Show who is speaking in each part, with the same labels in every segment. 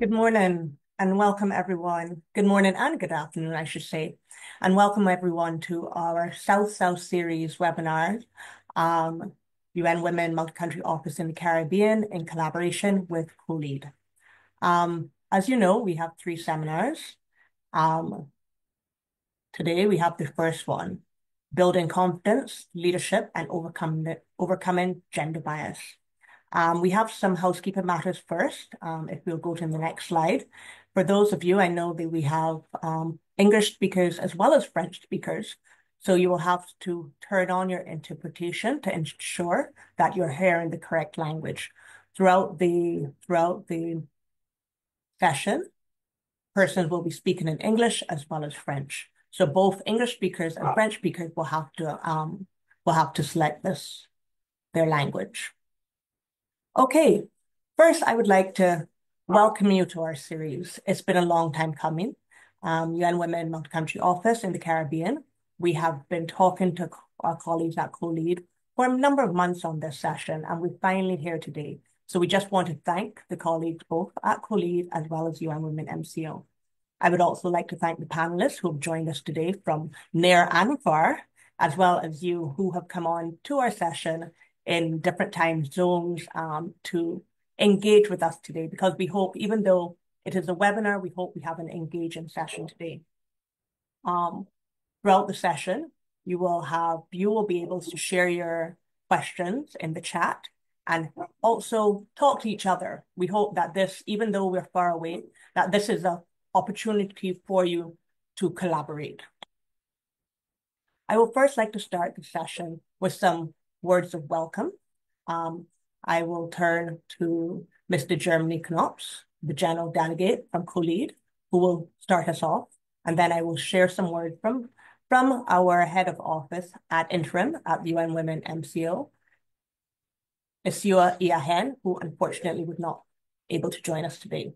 Speaker 1: Good morning and welcome everyone. Good morning and good afternoon, I should say. And welcome everyone to our South-South series webinar, UN Women Multi-Country Office in the Caribbean in collaboration with COLEAD. As you know, we have 3 seminars. Today we have the first one, Building Confidence, Leadership and Overcoming Gender Bias. We have some housekeeping matters first, if we'll go to the next slide. For those of you, I know that we have English speakers as well as French speakers. So you will have to turn on your interpretation to ensure that you're hearing the correct language. Throughout the session, persons will be speaking in English as well as French. So both English speakers and French speakers will have to select their language. Okay, first I would like to welcome you to our series. It's been a long time coming. UN Women Multi-Country Office in the Caribbean. We have been talking to our colleagues at COLEAD for a number of months on this session, and we're finally here today. So we just want to thank the colleagues both at COLEAD as well as UN Women MCO. I would also like to thank the panelists who have joined us today from near and far, as well as you who have come on to our session in different time zones to engage with us today, because we hope, even though it is a webinar, we hope we have an engaging session today. Throughout the session, you will be able to share your questions in the chat and also talk to each other. We hope that this, even though we're far away, that this is an opportunity for you to collaborate. I will first like to start the session with some words of welcome. I will turn to Mr. Germany Knops, the General Delegate from COLEAD, who will start us off. And then I will share some words from our Head of Office at Interim at UN Women MCO, Isiua Iahen, who unfortunately was not able to join us today.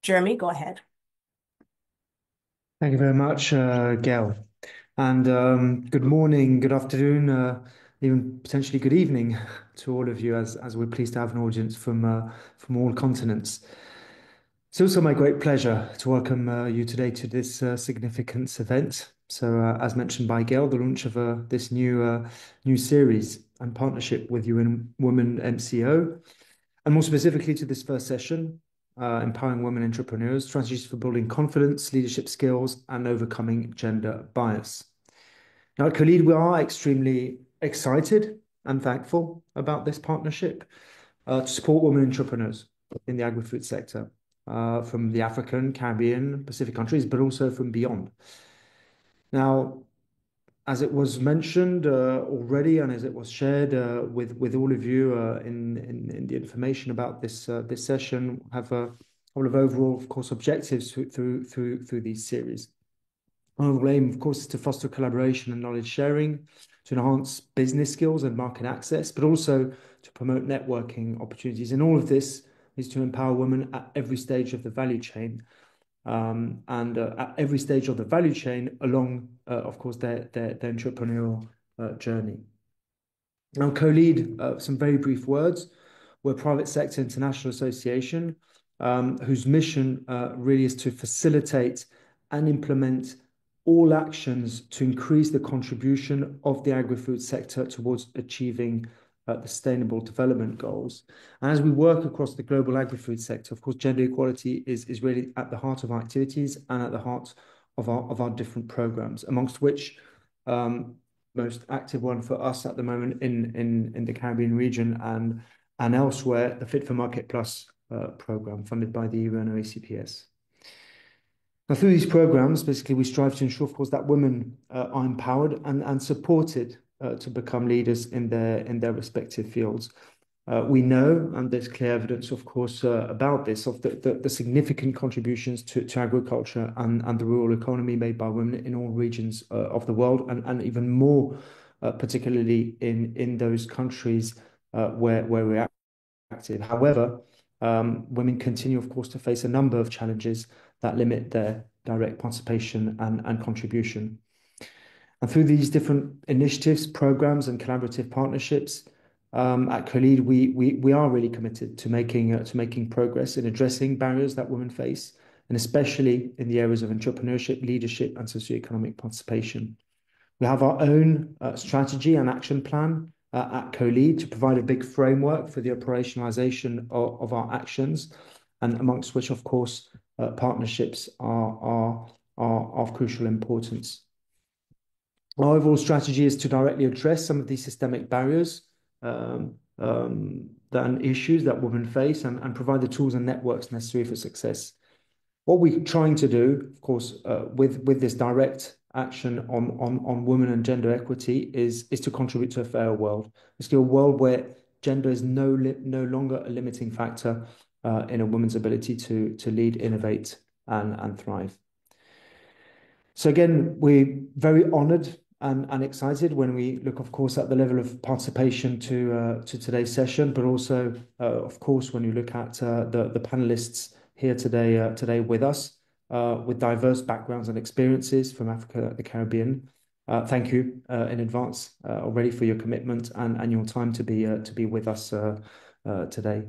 Speaker 1: Jeremy, go ahead.
Speaker 2: Thank you very much, Gail. And good morning, good afternoon, even potentially good evening to all of you, as we're pleased to have an audience from all continents. It's also my great pleasure to welcome you today to this significant event. So, as mentioned by Gail, the launch of this new series and partnership with UN Women MCO, and more specifically to this first session, Empowering Women Entrepreneurs, Strategies for Building Confidence, Leadership Skills, and Overcoming Gender Bias. Now, at COLEAD, we are extremely excited and thankful about this partnership to support women entrepreneurs in the agri-food sector from the African, Caribbean, Pacific countries, but also from beyond. Now, as it was mentioned already, and as it was shared with all of you in the information about this session, have a couple of overall, of course, objectives through these series. Our aim, of course, is to foster collaboration and knowledge sharing, to enhance business skills and market access, but also to promote networking opportunities. And all of this is to empower women at every stage of the value chain. At every stage of the value chain along, of course, their entrepreneurial journey. Now, COLEAD, some very brief words. We're a private sector international association whose mission really is to facilitate and implement all actions to increase the contribution of the agri-food sector towards achieving the Sustainable Development Goals. And as we work across the global agri-food sector, of course, gender equality is really at the heart of our activities and at the heart of our different programs, amongst which most active one for us at the moment in the Caribbean region and elsewhere, the Fit for Market Plus program funded by the UNOACPS. Now, through these programs, basically, we strive to ensure, of course, that women are empowered and supported to become leaders in their respective fields. We know, and there's clear evidence, of course, about this, of the significant contributions to agriculture and the rural economy made by women in all regions of the world, and even more, particularly in those countries where we're active. However, women continue, of course, to face a number of challenges that limit their direct participation and contribution. And through these different initiatives, programs, and collaborative partnerships, At COLEAD, we are really committed to making progress in addressing barriers that women face, and especially in the areas of entrepreneurship, leadership, and socioeconomic participation. We have our own strategy and action plan at COLEAD to provide a big framework for the operationalization of our actions, and amongst which, of course, partnerships are of crucial importance. Our overall strategy is to directly address some of these systemic barriers and issues that women face and provide the tools and networks necessary for success. What we're trying to do, of course, with this direct action on women and gender equity is to contribute to a fairer world. It's a world where gender is no longer a limiting factor in a woman's ability to lead, innovate, and thrive. So again, we're very honoured and excited when we look, of course, at the level of participation to today's session, but also, of course, when you look at the panelists here today with us, with diverse backgrounds and experiences from Africa, the Caribbean. Thank you in advance already for your commitment and your time to be with us today.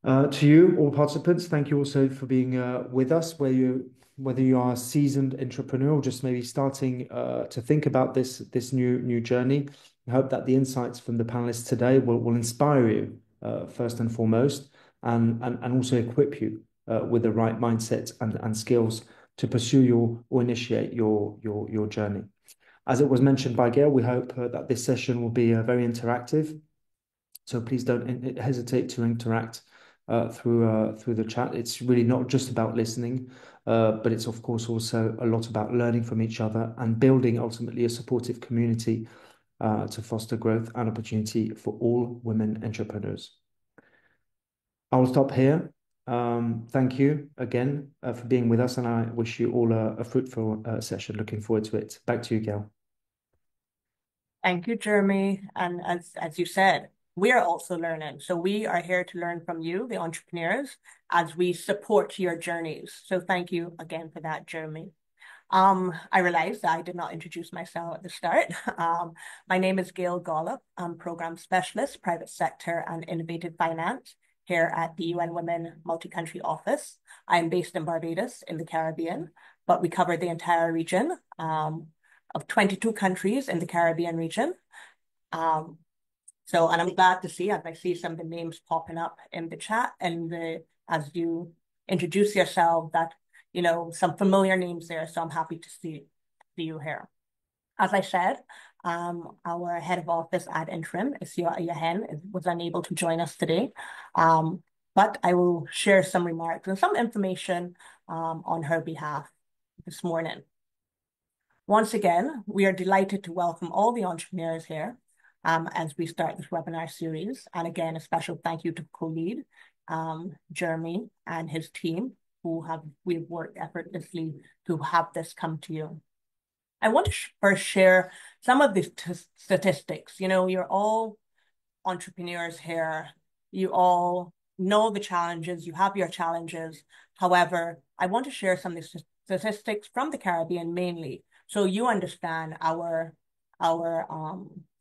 Speaker 2: To you, all participants, thank you also for being with us, whether you are a seasoned entrepreneur or just maybe starting to think about this new journey. I hope that the insights from the panelists today will inspire you first and foremost, and also equip you with the right mindset and skills to pursue or initiate your journey. As it was mentioned by Gail, we hope that this session will be very interactive. So please don't hesitate to interact through the chat. It's really not just about listening, but it's of course also a lot about learning from each other and building ultimately a supportive community to foster growth and opportunity for all women entrepreneurs. I will stop here. Thank you again for being with us, and I wish you all a fruitful session. Looking forward to it. Back to you, Gail.
Speaker 1: Thank you, Jeremy. And as you said, we are also learning. So we are here to learn from you, the entrepreneurs, as we support your journeys. So thank you again for that, Jeremy. I realized I did not introduce myself at the start. My name is Gail Gollop. I'm Program Specialist, Private Sector and Innovative Finance here at the UN Women Multi-Country Office. I'm based in Barbados in the Caribbean, but we cover the entire region of 22 countries in the Caribbean region. And I'm glad to see, as I see some of the names popping up in the chat and as you introduce yourself, that, you know, some familiar names there. So I'm happy to see you here. As I said, our head of office ad interim, Isia Yahen, was unable to join us today. But I will share some remarks and some information on her behalf this morning. Once again, we are delighted to welcome all the entrepreneurs here as we start this webinar series. And again, a special thank you to COLEAD, Jeremy and his team, we've worked effortlessly to have this come to you. I want to first share some of the statistics. You know, you're all entrepreneurs here. You all know the challenges, you have your challenges. However, I want to share some of the statistics from the Caribbean mainly, so you understand our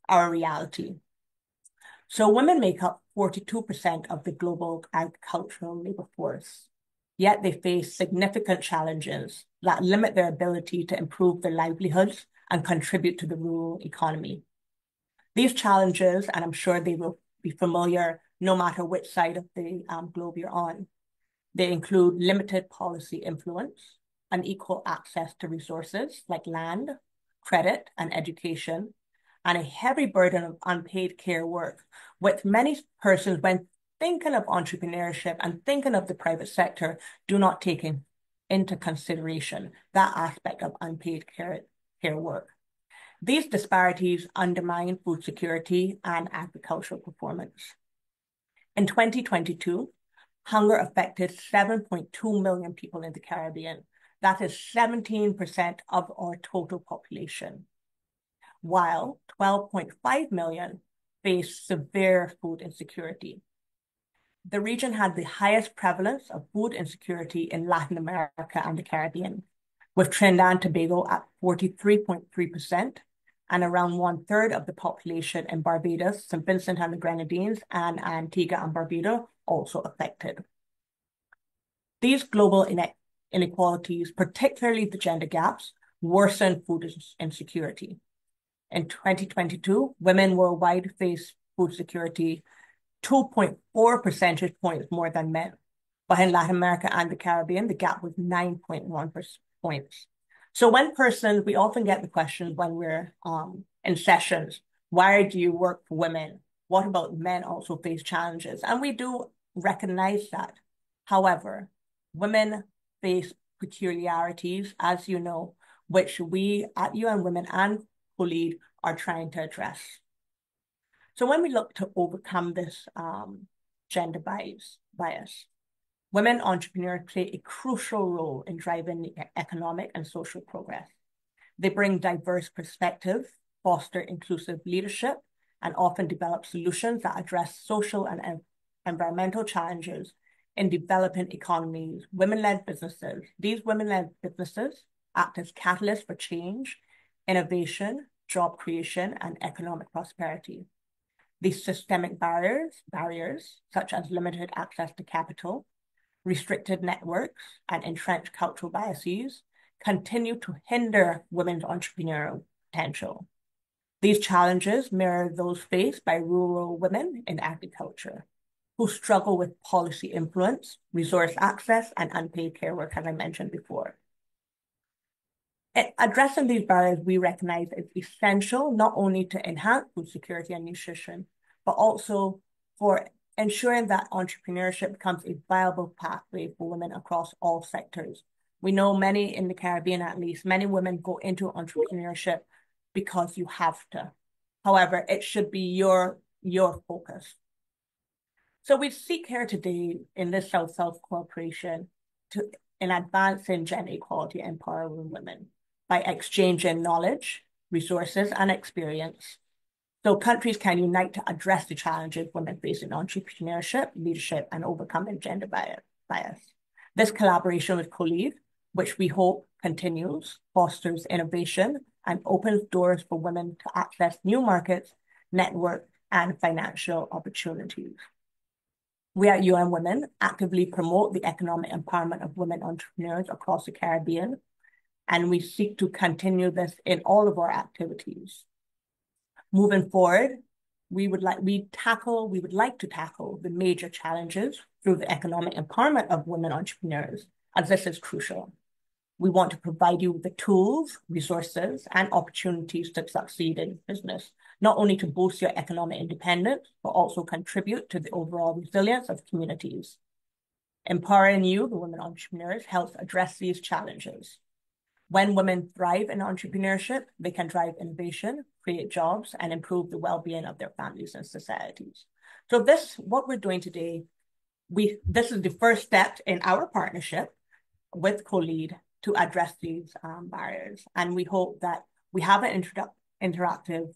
Speaker 1: reality. So women make up 42% of the global agricultural labor force, yet they face significant challenges that limit their ability to improve their livelihoods and contribute to the rural economy. These challenges, and I'm sure they will be familiar no matter which side of the globe you're on, they include limited policy influence, unequal access to resources like land, credit, and education, and a heavy burden of unpaid care work, with many persons, when thinking of entrepreneurship and thinking of the private sector, do not take into consideration that aspect of unpaid care work. These disparities undermine food security and agricultural performance. In 2022, hunger affected 7.2 million people in the Caribbean. That is 17% of our total population, while 12.5 million face severe food insecurity. The region had the highest prevalence of food insecurity in Latin America and the Caribbean, with Trinidad and Tobago at 43.3% and around 1/3 of the population in Barbados, St. Vincent and the Grenadines, and Antigua and Barbuda also affected. These global inequalities, particularly the gender gaps, worsen food insecurity. In 2022, women worldwide face food security 2.4 percentage points more than men. But in Latin America and the Caribbean, the gap was 9.1 points. So we often get the question when we're in sessions, why do you work for women? What about men also face challenges? And we do recognize that. However, women face peculiarities, as you know, which we at UN Women and COLEAD are trying to address. So when we look to overcome this gender bias, women entrepreneurs play a crucial role in driving the economic and social progress. They bring diverse perspectives, foster inclusive leadership, and often develop solutions that address social and environmental challenges in developing economies. Women-led businesses. These women-led businesses act as catalysts for change, innovation, job creation, and economic prosperity. These systemic barriers such as limited access to capital, restricted networks, and entrenched cultural biases continue to hinder women's entrepreneurial potential. These challenges mirror those faced by rural women in agriculture, who struggle with policy influence, resource access, and unpaid care work, as I mentioned before. Addressing these barriers, we recognize is essential not only to enhance food security and nutrition, but also for ensuring that entrepreneurship becomes a viable pathway for women across all sectors. We know many in the Caribbean, at least, many women go into entrepreneurship because you have to. However, it should be your focus. So we seek here today in this South-South cooperation in advancing gender equality and empowering women by exchanging knowledge, resources, and experience. So countries can unite to address the challenges women face in entrepreneurship, leadership, and overcoming gender bias. This collaboration with COLEAD, which we hope continues, fosters innovation and opens doors for women to access new markets, network, and financial opportunities. We at UN Women actively promote the economic empowerment of women entrepreneurs across the Caribbean, and we seek to continue this in all of our activities. Moving forward, we would like to tackle the major challenges through the economic empowerment of women entrepreneurs, as this is crucial. We want to provide you with the tools, resources, and opportunities to succeed in business, not only to boost your economic independence, but also contribute to the overall resilience of communities. Empowering you, the women entrepreneurs, helps address these challenges. When women thrive in entrepreneurship, they can drive innovation, create jobs, and improve the well-being of their families and societies. So what we're doing today, this is the first step in our partnership with COLEAD to address these barriers. And we hope that we have an interactive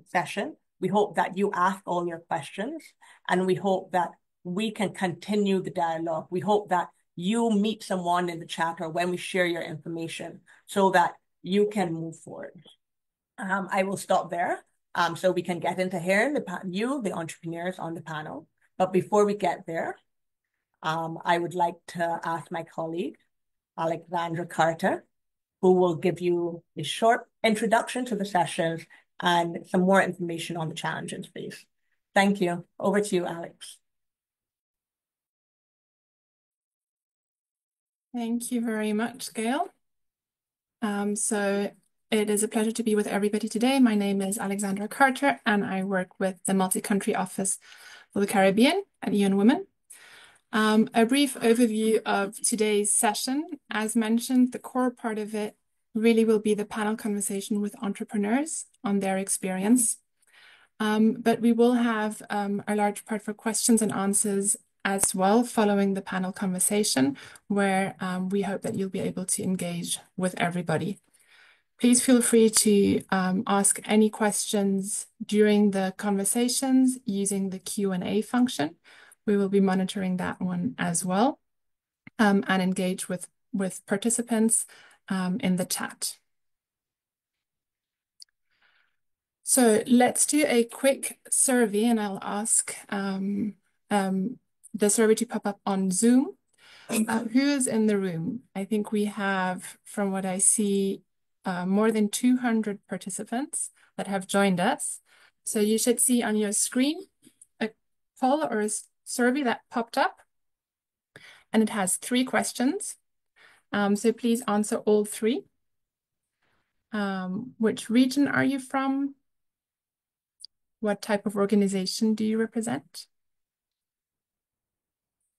Speaker 1: session. We hope that you ask all your questions, and we hope that we can continue the dialogue. We hope that you meet someone in the chat or when we share your information so that you can move forward. I will stop there so we can get into hearing the entrepreneurs on the panel. But before we get there, I would like to ask my colleague, Alexandra Carter, who will give you a short introduction to the sessions and some more information on the challenges faced. Thank you. Over to you, Alex.
Speaker 3: Thank you very much, Gail. So it is a pleasure to be with everybody today. My name is Alexandra Carter, and I work with the Multi-Country Office for the Caribbean at UN Women. A brief overview of today's session. As mentioned, the core part of it really will be the panel conversation with entrepreneurs on their experience. But we will have a large part for questions and answers as well following the panel conversation, where we hope that you'll be able to engage with everybody. Please feel free to ask any questions during the conversations using the Q&A function. We will be monitoring that one as well, and engage with participants in the chat. So let's do a quick survey, and I'll ask the survey to pop up on Zoom. Who is in the room? I think we have, from what I see, more than 200 participants that have joined us. So you should see on your screen a poll or a survey that popped up, and it has 3 questions. So please answer all 3. Which region are you from? What type of organization do you represent?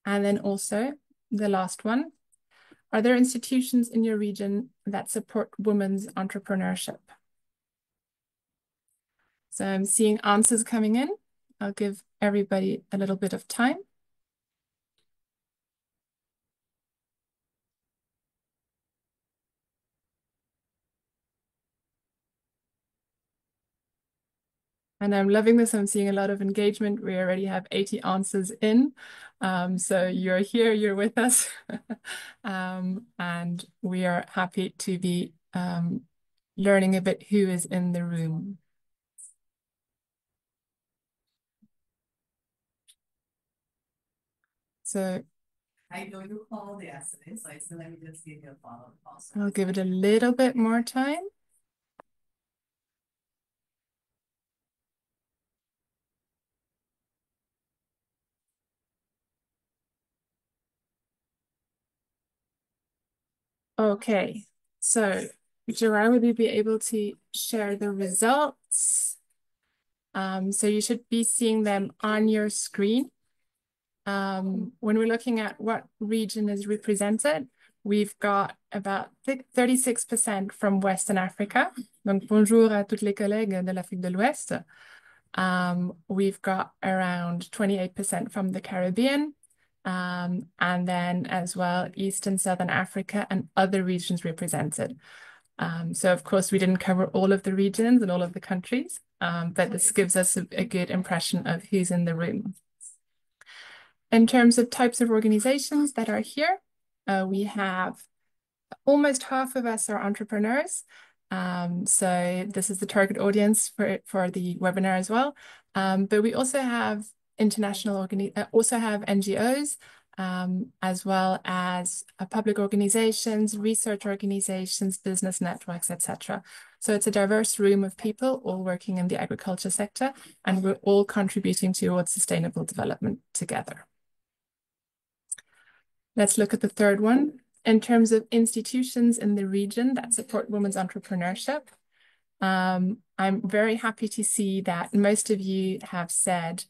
Speaker 3: And then also the last one, are there institutions in your region that support women's entrepreneurship? So I'm seeing answers coming in. I'll give everybody a little bit of time. And I'm loving this. I'm seeing a lot of engagement. We already have 80 answers in. So you're here, you're with us. And we are happy to be learning a bit who is in the room. So
Speaker 4: I know you call the estimates, so let me just give you a follow-up also.
Speaker 3: I'll give it a little bit more time. Okay, so Gerard, will you be able to share the results? So you should be seeing them on your screen. When we're looking at what region is represented, we've got about 36% from Western Africa. Donc, bonjour à toutes les collègues de l'Afrique de l'Ouest. We've got around 28% from the Caribbean, and then as well, East and Southern Africa and other regions represented. So of course, we didn't cover all of the regions and all of the countries, but this gives us a good impression of who's in the room. In terms of types of organizations that are here, we have almost half of us are entrepreneurs. So this is the target audience for the webinar as well. But we also have also have NGOs, as well as public organizations, research organizations, business networks, etc. So it's a diverse room of people all working in the agriculture sector, and we're all contributing towards sustainable development together. Let's look at the third one. In terms of institutions in the region that support women's entrepreneurship, I'm very happy to see that most of you have said,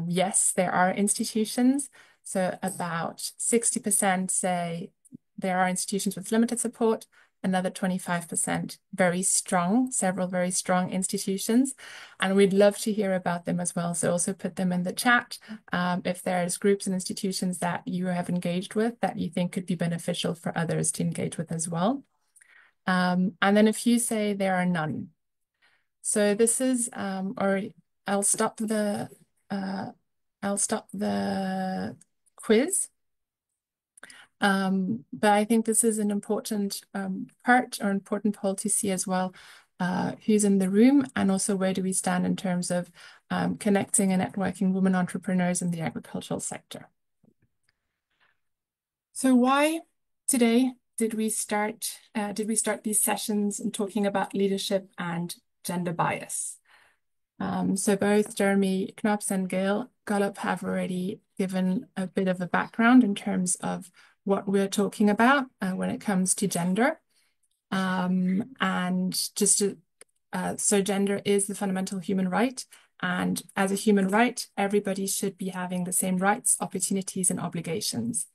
Speaker 3: yes, there are institutions. So about 60% say there are institutions with limited support, another 25% very strong, several very strong institutions. And we'd love to hear about them as well. So also put them in the chat if there's groups and institutions that you have engaged with that you think could be beneficial for others to engage with as well. And then if you say there are none. So this is, or I'll stop the quiz. But I think this is an important part or important poll to see as well, who's in the room and also where do we stand in terms of connecting and networking women entrepreneurs in the agricultural sector. So why today did we start these sessions and talking about leadership and gender bias? So both Jeremy Knops and Gail Gollop have already given a bit of a background in terms of what we're talking about when it comes to gender. And just to, so gender is the fundamental human right. And as a human right, everybody should be having the same rights, opportunities, and obligations.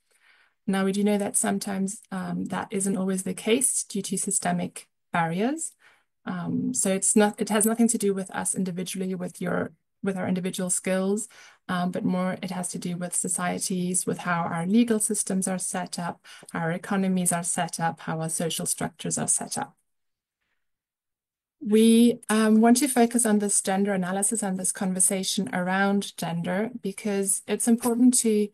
Speaker 3: Now, we do know that sometimes that isn't always the case due to systemic barriers. So it has nothing to do with us individually, with our individual skills, but more it has to do with societies, with how our legal systems are set up, how our economies are set up, how our social structures are set up. We want to focus on this gender analysis and this conversation around gender because it's important to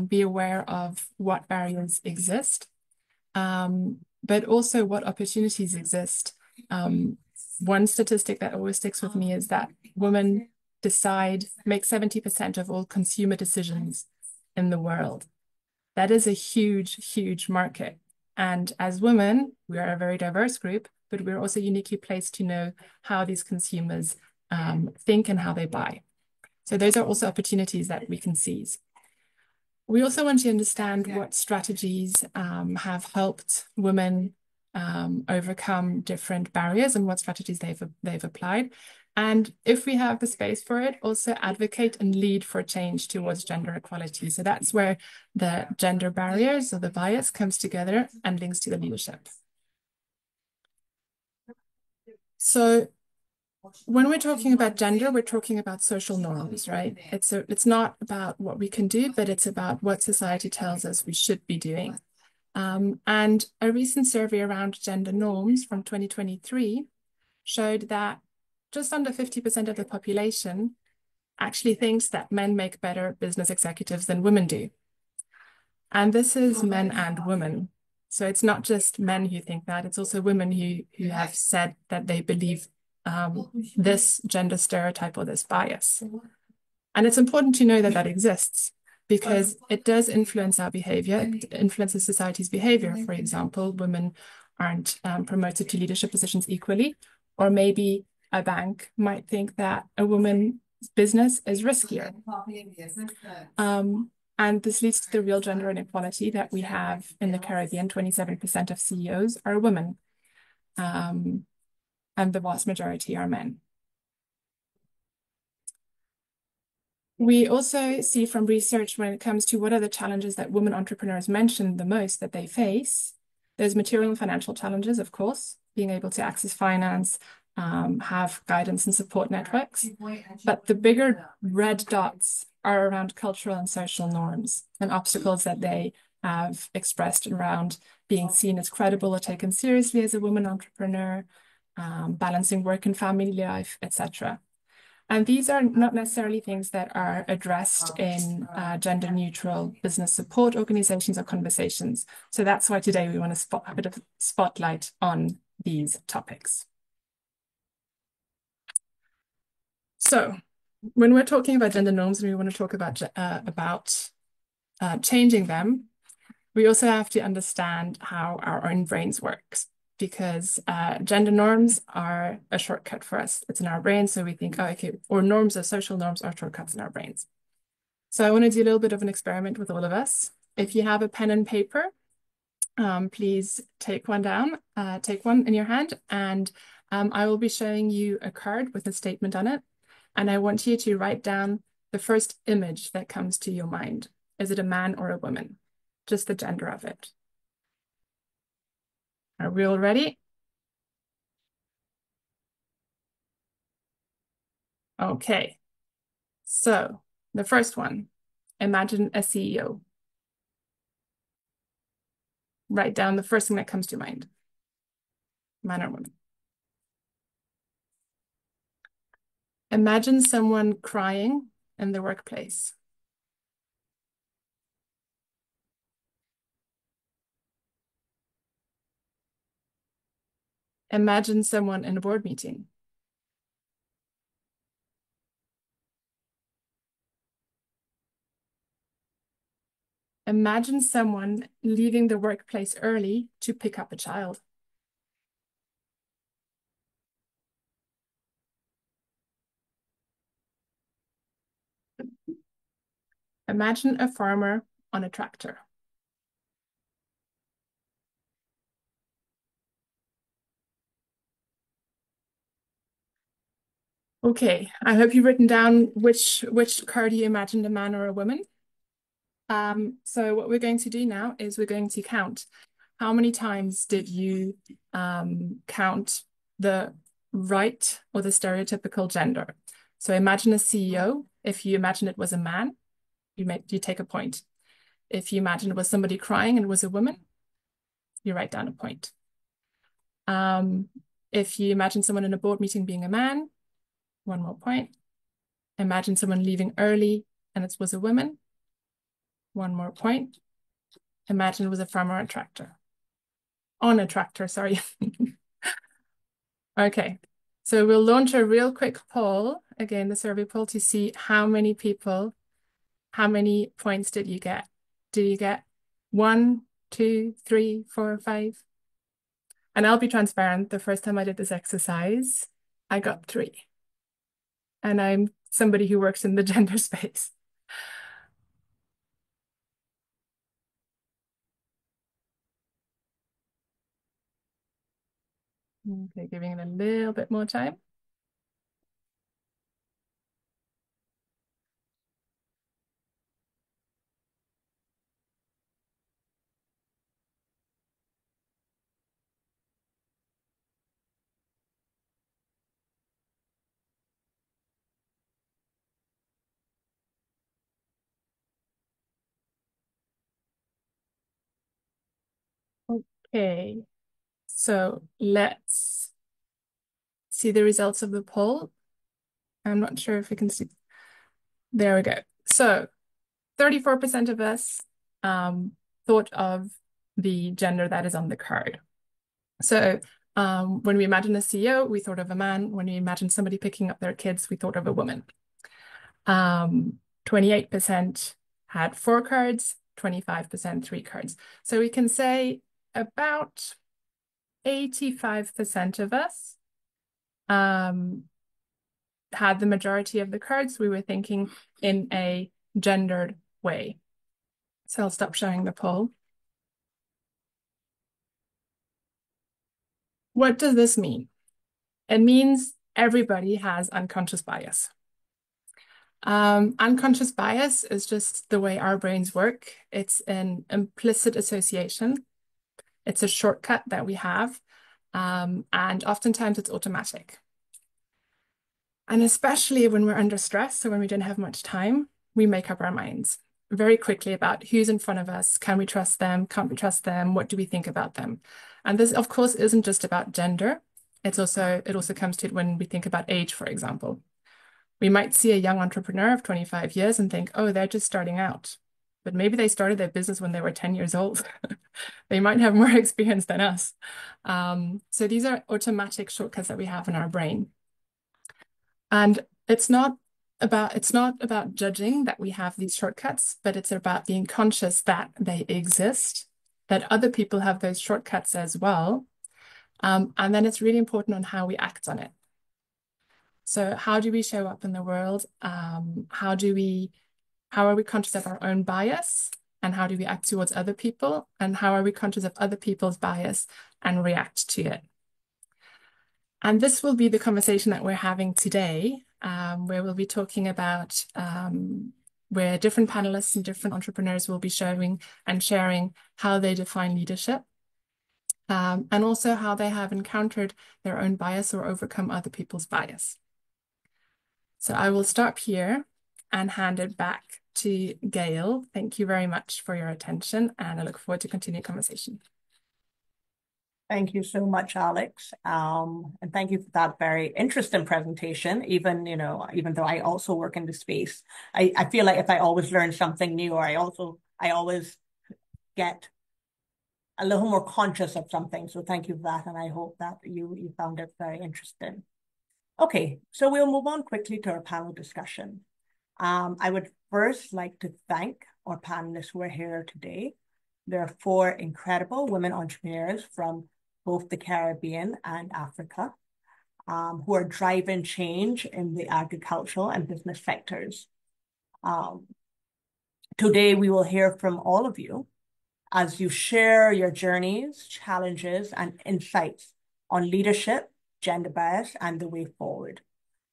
Speaker 3: be aware of what barriers exist, but also what opportunities exist one statistic that always sticks with me is that women make 70% of all consumer decisions in the world. That is a huge, huge market. And as women, we are a very diverse group, but we're also uniquely placed to know how these consumers think and how they buy. So those are also opportunities that we can seize. We also want to understand what strategies have helped women overcome different barriers and what strategies they've applied. And if we have the space for it, also advocate and lead for change towards gender equality. So that's where the gender barriers or the bias comes together and links to the leadership. So when we're talking about gender, we're talking about social norms, right? It's not about what we can do, but it's about what society tells us we should be doing. And a recent survey around gender norms from 2023 showed that just under 50% of the population actually thinks that men make better business executives than women do. And this is men and women. So it's not just men who think that, it's also women who have said that they believe this gender stereotype or this bias. And it's important to know that that exists because it does influence our behavior. It influences society's behavior. For example, women aren't promoted to leadership positions equally, or maybe a bank might think that a woman's business is riskier. And this leads to the real gender inequality that we have in the Caribbean. 27% of CEOs are women, and the vast majority are men. We also see from research when it comes to what are the challenges that women entrepreneurs mention the most that they face. There's material and financial challenges, of course, being able to access finance, have guidance and support networks. But the bigger red dots are around cultural and social norms and obstacles that they have expressed around being seen as credible or taken seriously as a woman entrepreneur, balancing work and family life, etc. And these are not necessarily things that are addressed in gender neutral business support organizations or conversations. So that's why today we want to put a bit of spotlight on these topics. So when we're talking about gender norms and we want to talk about changing them, we also have to understand how our own brains work, because gender norms are a shortcut for us. It's in our brains, so we think, oh, okay, or norms or social norms are shortcuts in our brains. So I want to do a little bit of an experiment with all of us. If you have a pen and paper, please take one down, take one in your hand, and I will be showing you a card with a statement on it. And I want you to write down the first image that comes to your mind. Is it a man or a woman? Just the gender of it. Are we all ready? Okay. So the first one, imagine a CEO. Write down the first thing that comes to mind. Man or woman. Imagine someone crying in the workplace. Imagine someone in a board meeting. Imagine someone leaving the workplace early to pick up a child. Imagine a farmer on a tractor. Okay, I hope you've written down which card you imagined, a man or a woman. So what we're going to do now is we're going to count. How many times did you count the right or the stereotypical gender? So imagine a CEO. If you imagine it was a man, you take a point. If you imagine it was somebody crying and it was a woman, you write down a point. If you imagine someone in a board meeting being a man, 1 more point. Imagine someone leaving early and it was a woman, 1 more point. Imagine it was a farmer on a tractor. On a tractor, sorry. Okay, So we'll launch a real quick poll, again, the survey poll, to see how many people, how many points did you get? Did you get 1, 2, 3, 4, 5? And I'll be transparent, the first time I did this exercise, I got 3. And I'm somebody who works in the gender space. Okay, giving it a little bit more time. Okay, so let's see the results of the poll. I'm not sure if we can see. There we go. So 34% of us thought of the gender that is on the card. So when we imagine a CEO, we thought of a man. When we imagine somebody picking up their kids, we thought of a woman. 28% had 4 cards, 25% 3 cards. So we can say about 85% of us had the majority of the cards. We were thinking in a gendered way. So I'll stop showing the poll. What does this mean? It means everybody has unconscious bias. Unconscious bias is just the way our brains work. It's an implicit association. It's a shortcut that we have, and oftentimes it's automatic. And especially when we're under stress, so when we don't have much time, we make up our minds very quickly about who's in front of us. Can we trust them? Can't we trust them? What do we think about them? And this, of course, isn't just about gender. It also comes to it when we think about age, for example. We might see a young entrepreneur of 25 years and think, oh, they're just starting out. But maybe they started their business when they were 10 years old. They might have more experience than us. So these are automatic shortcuts that we have in our brain. And it's not about judging that we have these shortcuts, but it's about being conscious that they exist, that other people have those shortcuts as well. And then it's really important on how we act on it. So how do we show up in the world? How are we conscious of our own bias? And how do we act towards other people? And how are we conscious of other people's bias and react to it? And this will be the conversation that we're having today, where we'll be talking about where different panelists and different entrepreneurs will be showing and sharing how they define leadership, and also how they have encountered their own bias or overcome other people's bias. So I will stop here and hand it back to Gail. Thank you very much for your attention, and I look forward to continuing conversation.
Speaker 1: Thank you so much, Alex. And thank you for that very interesting presentation. Even though I also work in the space, I feel like if I always learn something new, or I always get a little more conscious of something. So thank you for that. And I hope that you found it very interesting. Okay, so we'll move on quickly to our panel discussion. I would first like to thank our panelists who are here today. There are 4 incredible women entrepreneurs from both the Caribbean and Africa, who are driving change in the agricultural and business sectors. Today, we will hear from all of you as you share your journeys, challenges, and insights on leadership, gender bias, and the way forward.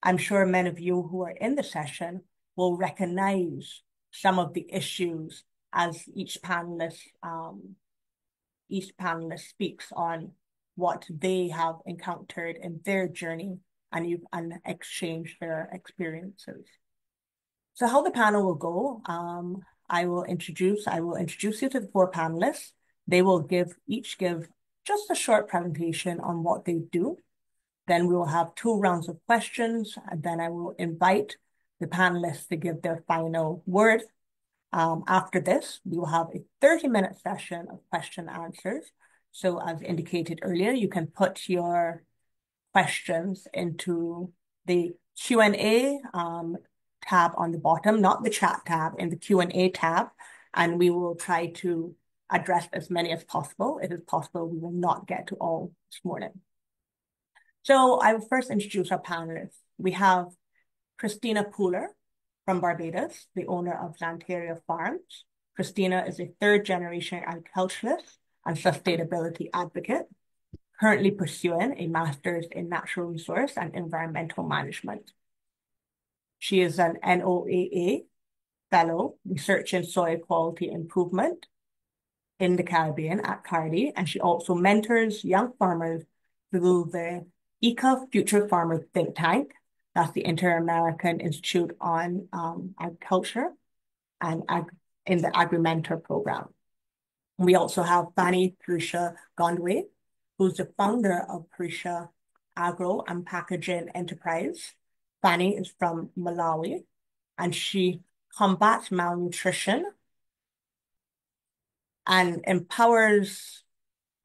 Speaker 1: I'm sure many of you who are in the session will recognize some of the issues as each panelist speaks on what they have encountered in their journey and exchange their experiences. So how the panel will go, I will introduce you to the 4 panelists. They will each give just a short presentation on what they do. Then we will have 2 rounds of questions, and then I will invite the panelists to give their final word. After this, we will have a 30-minute session of question and answers. So as indicated earlier, you can put your questions into the Q&A tab on the bottom, not the chat tab, in the Q&A tab, and we will try to address as many as possible. It is possible we will not get to all this morning. So I will first introduce our panelists. We have Christina Pooler from Barbados, the owner of Zanteria Farms. Christina is a third-generation agriculturalist and sustainability advocate, currently pursuing a master's in natural resource and environmental management. She is an NOAA fellow researching soil quality improvement in the Caribbean at Cardi, and she also mentors young farmers through the ICA Future Farmer think tank. That's the Inter-American Institute on Agriculture and in the Agri-Mentor program. We also have Fanny Parisha Gondwe, who's the founder of Parisha Agro and Packaging Enterprise. Fanny is from Malawi, and she combats malnutrition and empowers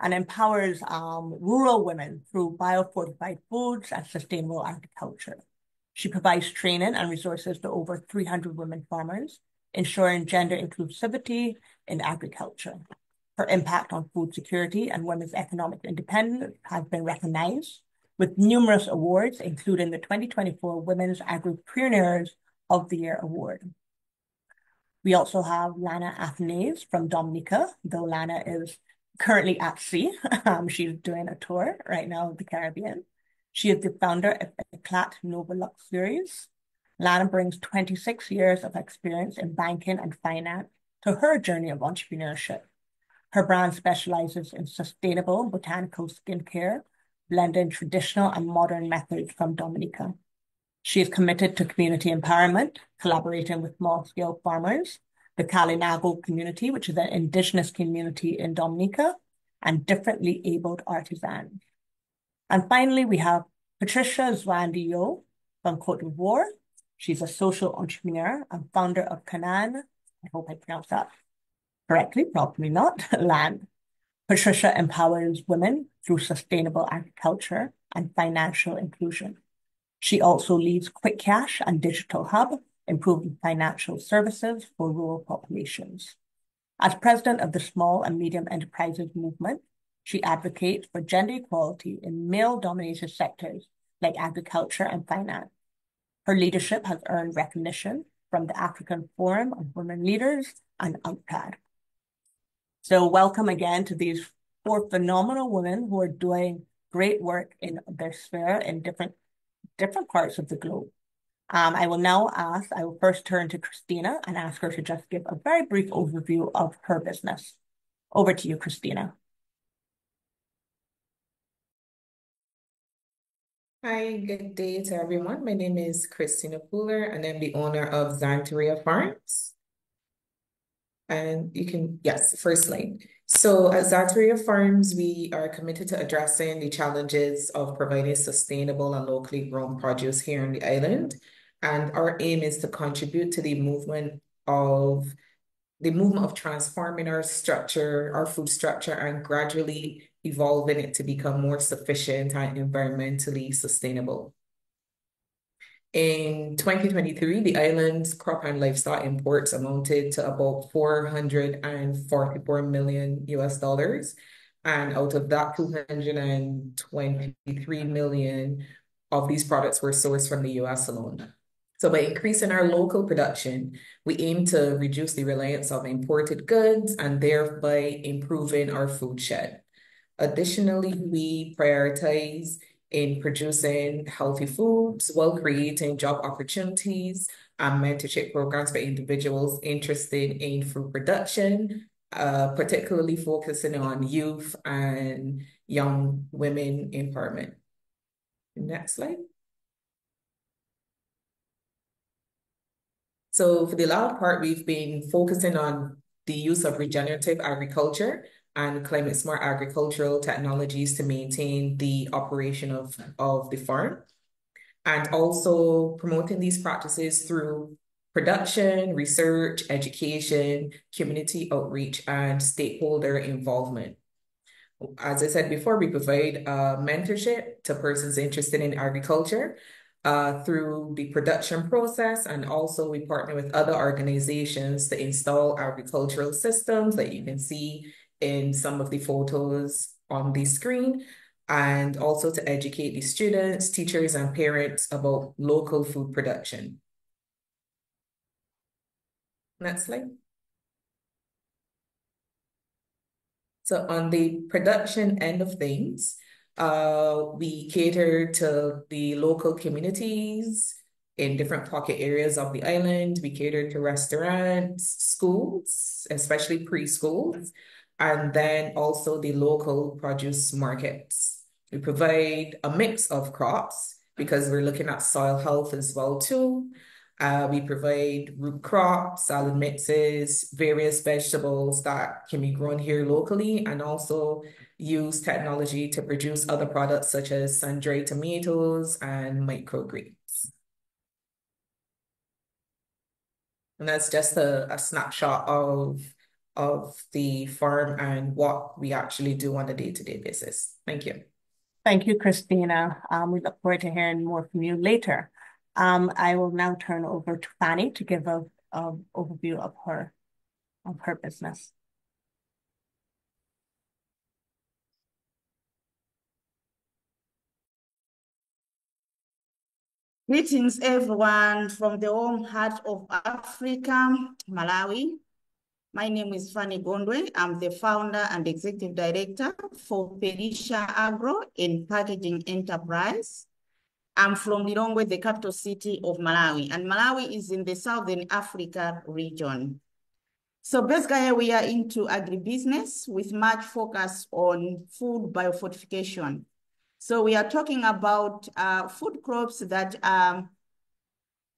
Speaker 1: rural women through biofortified foods and sustainable agriculture. She provides training and resources to over 300 women farmers, ensuring gender inclusivity in agriculture. Her impact on food security and women's economic independence has been recognized with numerous awards, including the 2024 Women's Agripreneurs of the Year Award. We also have Lana Athanaze from Dominica, though Lana is currently at sea. She's doing a tour right now of the Caribbean. She is the founder of Eclat Nova Luxuries. Lana brings 26 years of experience in banking and finance to her journey of entrepreneurship. Her brand specializes in sustainable botanical skincare, blending traditional and modern methods from Dominica. She is committed to community empowerment, collaborating with small-scale farmers, the Kalinago community, which is an indigenous community in Dominica, and differently abled artisans. And finally, we have Patricia Zwandio from Cote d'Ivoire. She's a social entrepreneur and founder of Canaan. I hope I pronounced that correctly, probably not, land. Patricia empowers women through sustainable agriculture and financial inclusion. She also leads Quick Cash and Digital Hub, improving financial services for rural populations. As president of the Small and Medium Enterprises Movement, she advocates for gender equality in male-dominated sectors like agriculture and finance. Her leadership has earned recognition from the African Forum of Women Leaders and UNCTAD. So welcome again to these four phenomenal women who are doing great work in their sphere in different parts of the globe. I will first turn to Christina and ask her to just give a very brief overview of her business. Over to you, Christina.
Speaker 5: Hi, good day to everyone. My name is Christina Pooler, and I'm the owner of Zanteria Farms. And you can, yes, first slide. So at Zanteria Farms, we are committed to addressing the challenges of providing sustainable and locally grown produce here on the island. And our aim is to contribute to the movement of transforming our structure, our food structure, and gradually evolving it to become more sufficient and environmentally sustainable. In 2023, the island's crop and livestock imports amounted to about $444 million US. And out of that, 223 million of these products were sourced from the US alone. So by increasing our local production, we aim to reduce the reliance on imported goods and thereby improving our food shed. Additionally, we prioritize in producing healthy foods while creating job opportunities and mentorship programs for individuals interested in food production, particularly focusing on youth and young women empowerment. Next slide. So for the latter part, we've been focusing on the use of regenerative agriculture and climate smart agricultural technologies to maintain the operation of the farm, and also promoting these practices through production, research, education, community outreach, and stakeholder involvement. As I said before, we provide mentorship to persons interested in agriculture through the production process, and also we partner with other organizations to install agricultural systems that you can see in some of the photos on the screen, and also to educate the students, teachers, and parents about local food production. Next slide. So on the production end of things, we cater to the local communities in different pocket areas of the island. We cater to restaurants, schools, especially preschools, and then also the local produce markets. We provide a mix of crops because we're looking at soil health as well too. We provide root crops, salad mixes, various vegetables that can be grown here locally, and also use technology to produce other products such as sun-dried tomatoes and microgreens. And that's just a snapshot of the farm and what we actually do on a day-to-day basis. Thank you.
Speaker 1: Thank you, Christina. We look forward to hearing more from you later. I will now turn over to Fanny to give an overview of her business.
Speaker 6: Greetings, everyone, from the home heart of Africa, Malawi. My name is Fanny Gondwe. I'm the founder and executive director for Perisha Agro and Packaging Enterprise. I'm from Lilongwe, the capital city of Malawi, and Malawi is in the Southern Africa region. So basically, we are into agribusiness with much focus on food biofortification. So we are talking about food crops that are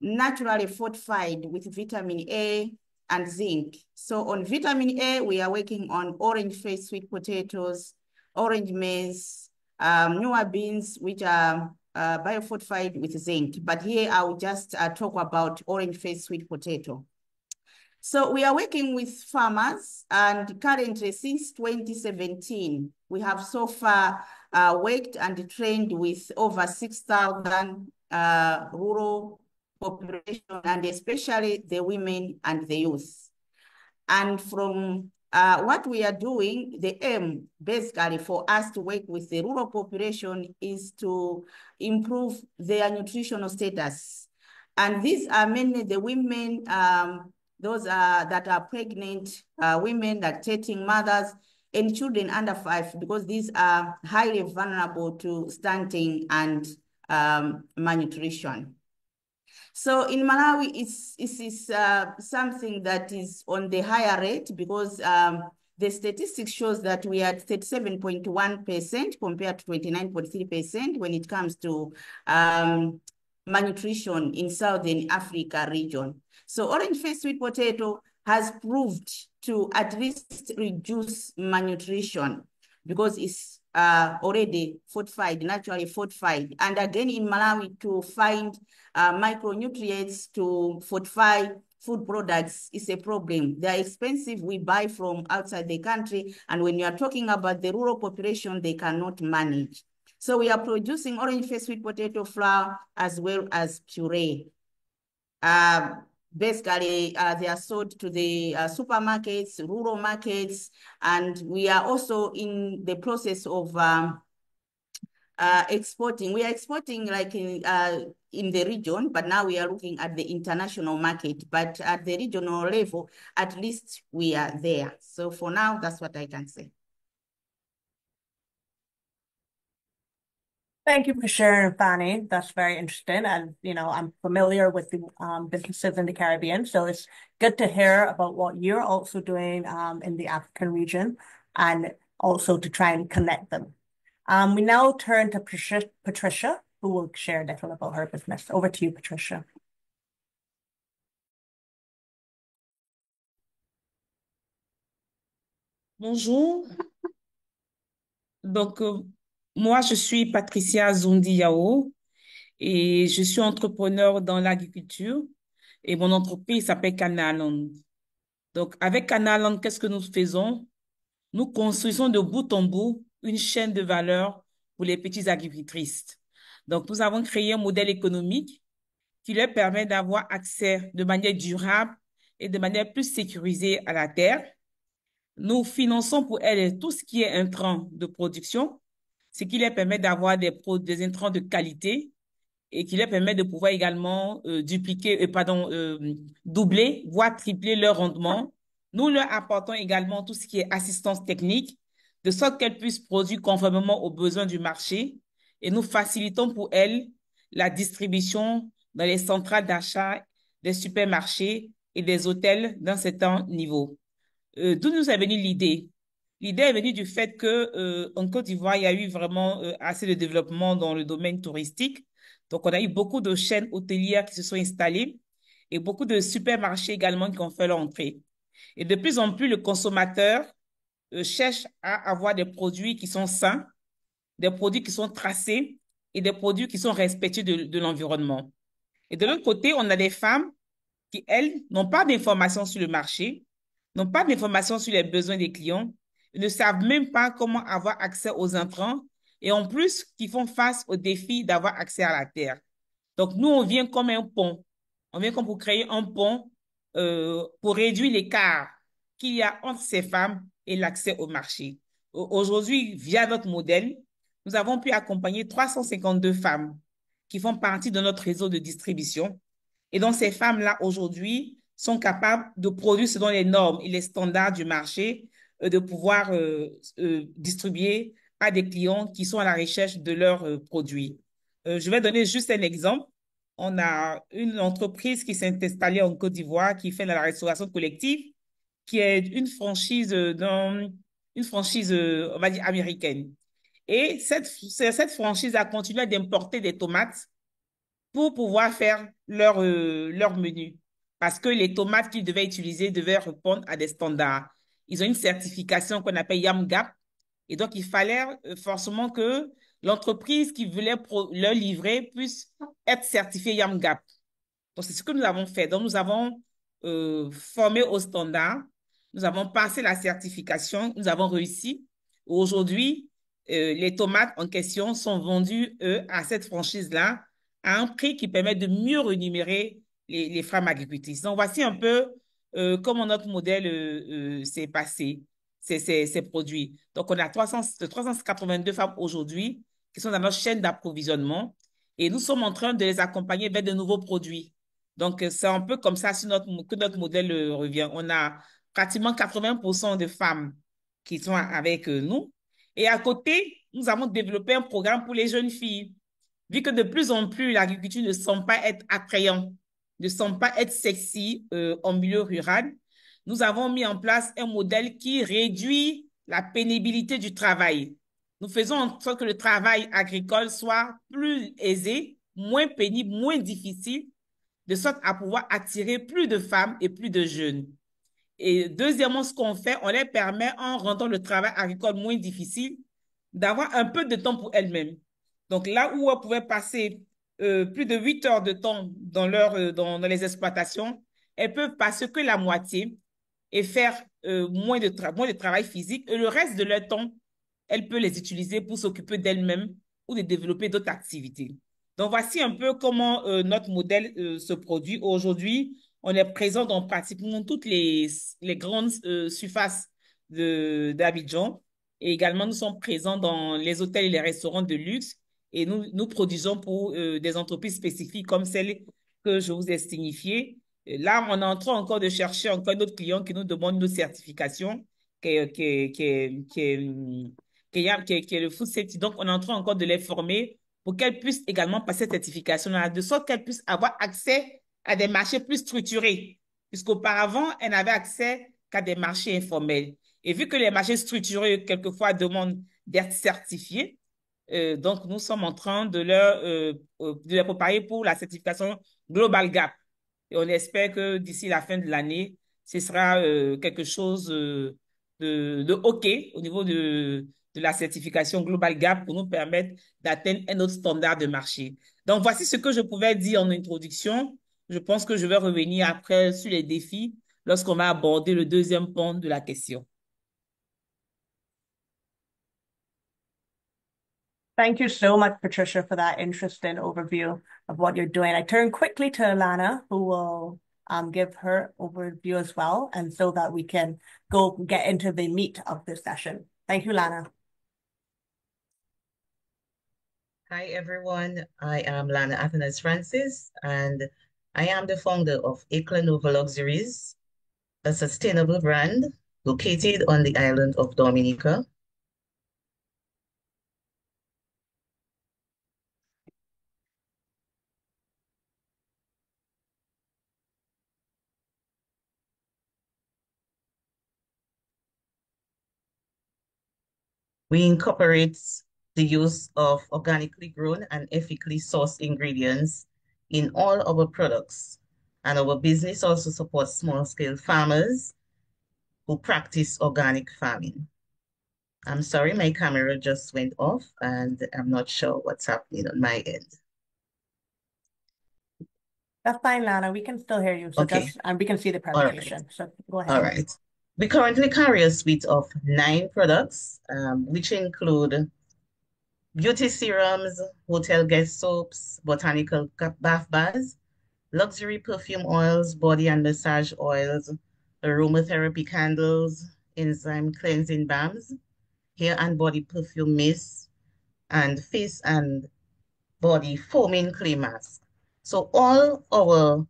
Speaker 6: naturally fortified with vitamin A and zinc. So on vitamin A, we are working on orange-faced sweet potatoes, orange maize, newer beans, which are biofortified with zinc. But here I will just talk about orange-faced sweet potato. So we are working with farmers, and currently since 2017, we have so far worked and trained with over 6,000 rural population, and especially the women and the youth. And from what we are doing, the aim basically for us to work with the rural population is to improve their nutritional status. And these are mainly the women, those that are pregnant, women, lactating mothers, and children under 5, because these are highly vulnerable to stunting and malnutrition. So in Malawi, it's something that is on the higher rate, because the statistics shows that we are at 37.1% compared to 29.3% when it comes to malnutrition in Southern Africa region. So orange-faced sweet potato has proved to at least reduce malnutrition because it's already fortified, naturally fortified. And again, in Malawi, to find micronutrients to fortify food products is a problem. They're expensive. We buy from outside the country. And when you are talking about the rural population, they cannot manage. So we are producing orange-faced sweet potato flour as well as puree. Basically, they are sold to the supermarkets, rural markets, and we are also in the process of exporting. We are exporting like in the region, but now we are looking at the international market. But at the regional level, at least we are there. So for now, that's what I can say.
Speaker 1: Thank you for sharing, Fanny. That's very interesting. And, I'm familiar with the businesses in the Caribbean. So it's good to hear about what you're also doing in the African region, and also to try and connect them. We now turn to Patricia, who will share a little about her business. Over to you, Patricia.
Speaker 7: Bonjour. Donc, moi, je suis Patricia Zondi-Yao et je suis entrepreneur dans l'agriculture et mon entreprise s'appelle Canaland. Donc, avec Canaland, qu'est-ce que nous faisons? Nous construisons de bout en bout une chaîne de valeur pour les petites agricultrices. Donc, nous avons créé un modèle économique qui leur permet d'avoir accès de manière durable et de manière plus sécurisée à la terre. Nous finançons pour elles tout ce qui est intrants de production, ce qui leur permet d'avoir des intrants de qualité et qui leur permet de pouvoir également doubler, voire tripler leur rendement. Nous leur apportons également tout ce qui est assistance technique, de sorte qu'elles puissent produire conformément aux besoins du marché et nous facilitons pour elles la distribution dans les centrales d'achat des supermarchés et des hôtels d'un certain niveau. D'où nous est venue l'idée? L'idée est venue du fait que en Côte d'Ivoire, il y a eu vraiment assez de développement dans le domaine touristique. Donc, on a eu beaucoup de chaînes hôtelières qui se sont installées et beaucoup de supermarchés également qui ont fait leur entrée. Et de plus en plus, le consommateur cherche à avoir des produits qui sont sains, des produits qui sont tracés et des produits qui sont respectueux de l'environnement. Et de l'autre côté, on a des femmes qui, elles, n'ont pas d'informations sur le marché, n'ont pas d'informations sur les besoins des clients, ne savent même pas comment avoir accès aux intrants et en plus, qui font face au défi d'avoir accès à la terre. Donc, nous, on vient comme un pont. On vient comme pour créer un pont pour réduire l'écart qu'il y a entre ces femmes et l'accès au marché. Aujourd'hui, via notre modèle, nous avons pu accompagner 352 femmes qui font partie de notre réseau de distribution. Et donc, ces femmes-là, aujourd'hui, sont capables de produire selon les normes et les standards du marché, de pouvoir distribuer à des clients qui sont à la recherche de leurs produits. Je vais donner juste un exemple. On a une entreprise qui s'est installée en Côte d'Ivoire qui fait de la restauration collective, qui est une franchise, on va dire, américaine. Et cette franchise a continué d'importer des tomates pour pouvoir faire leur menu. Parce que les tomates qu'ils devaient utiliser devaient répondre à des standards. Ils ont une certification qu'on appelle YAMGAP. Et donc, il fallait forcément que l'entreprise qui voulait leur livrer puisse être certifiée YAMGAP. Donc, c'est ce que nous avons fait. Donc, nous avons formé au standard. Nous avons passé la certification. Nous avons réussi. Aujourd'hui, les tomates en question sont vendues à cette franchise-là à un prix qui permet de mieux rémunérer les femmes agricultrices. Donc, voici un peu comment notre modèle s'est passé, s'est produit. Donc, on a 382 femmes aujourd'hui qui sont dans notre chaîne d'approvisionnement et nous sommes en train de les accompagner vers de nouveaux produits. Donc, c'est un peu comme ça que notre modèle revient. On a pratiquement 80% de femmes qui sont avec nous. Et à côté, nous avons développé un programme pour les jeunes filles. Vu que de plus en plus, l'agriculture ne semble pas être attrayante, ne semble pas être sexy en milieu rural, nous avons mis en place un modèle qui réduit la pénibilité du travail. Nous faisons en sorte que le travail agricole soit plus aisé, moins pénible, moins difficile, de sorte à pouvoir attirer plus de femmes et plus de jeunes. Et deuxièmement, ce qu'on fait, on les permet, en rendant le travail agricole moins difficile, d'avoir un peu de temps pour elles-mêmes. Donc là où elles pouvaient passer plus de 8 heures de temps dans les exploitations, elles peuvent passer que la moitié et faire moins de travail physique. Et le reste de leur temps, elles peuvent les utiliser pour s'occuper d'elles-mêmes ou de développer d'autres activités. Donc, voici un peu comment notre modèle se produit. Aujourd'hui, on est présent dans pratiquement toutes les grandes surfaces d'Abidjan. Et également, nous sommes présents dans les hôtels et les restaurants de luxe. Et nous produisons pour des entreprises spécifiques comme celle que je vous ai signifiées. Là, on est en train encore de chercher encore d'autres clients qui nous demandent nos certifications, qui est le food safety. Donc, on est en train encore de les former pour qu'elles puissent également passer cette certification-là, de sorte qu'elles puissent avoir accès à des marchés plus structurés, puisqu'auparavant, elles n'avaient accès qu'à des marchés informels. Et vu que les marchés structurés, quelquefois, demandent d'être certifiés, donc nous sommes en train de leur préparer pour la certification Global Gap. Et on espère que d'ici la fin de l'année, ce sera quelque chose de OK au niveau de la certification Global Gap pour nous permettre d'atteindre un autre standard de marché. Donc, voici ce que je pouvais dire en introduction. Je pense que je vais revenir après sur les défis lorsqu'on va aborder le deuxième point de la question.
Speaker 1: Thank you so much, Patricia, for that interesting overview of what you're doing. I turn quickly to Alana, who will give her overview as well, and so that we can go get into the meat of this session. Thank you, Lana.
Speaker 8: Hi, everyone. I am Lana Athanas Francis, and I am the founder of Nova Luxuries, a sustainable brand located on the island of Dominica. We incorporate the use of organically grown and ethically sourced ingredients in all our products. And our business also supports small-scale farmers who practice organic farming. I'm sorry, my camera just went off and I'm not sure what's happening on my end.
Speaker 1: That's fine, Lana. We can still hear you. So
Speaker 8: Okay.
Speaker 1: and we can see the presentation. So go ahead.
Speaker 8: All right. We currently carry a suite of 9 products, which include beauty serums, hotel guest soaps, botanical bath bars, luxury perfume oils, body and massage oils, aromatherapy candles, enzyme cleansing balms, hair and body perfume mist, and face and body foaming clay mask. So all our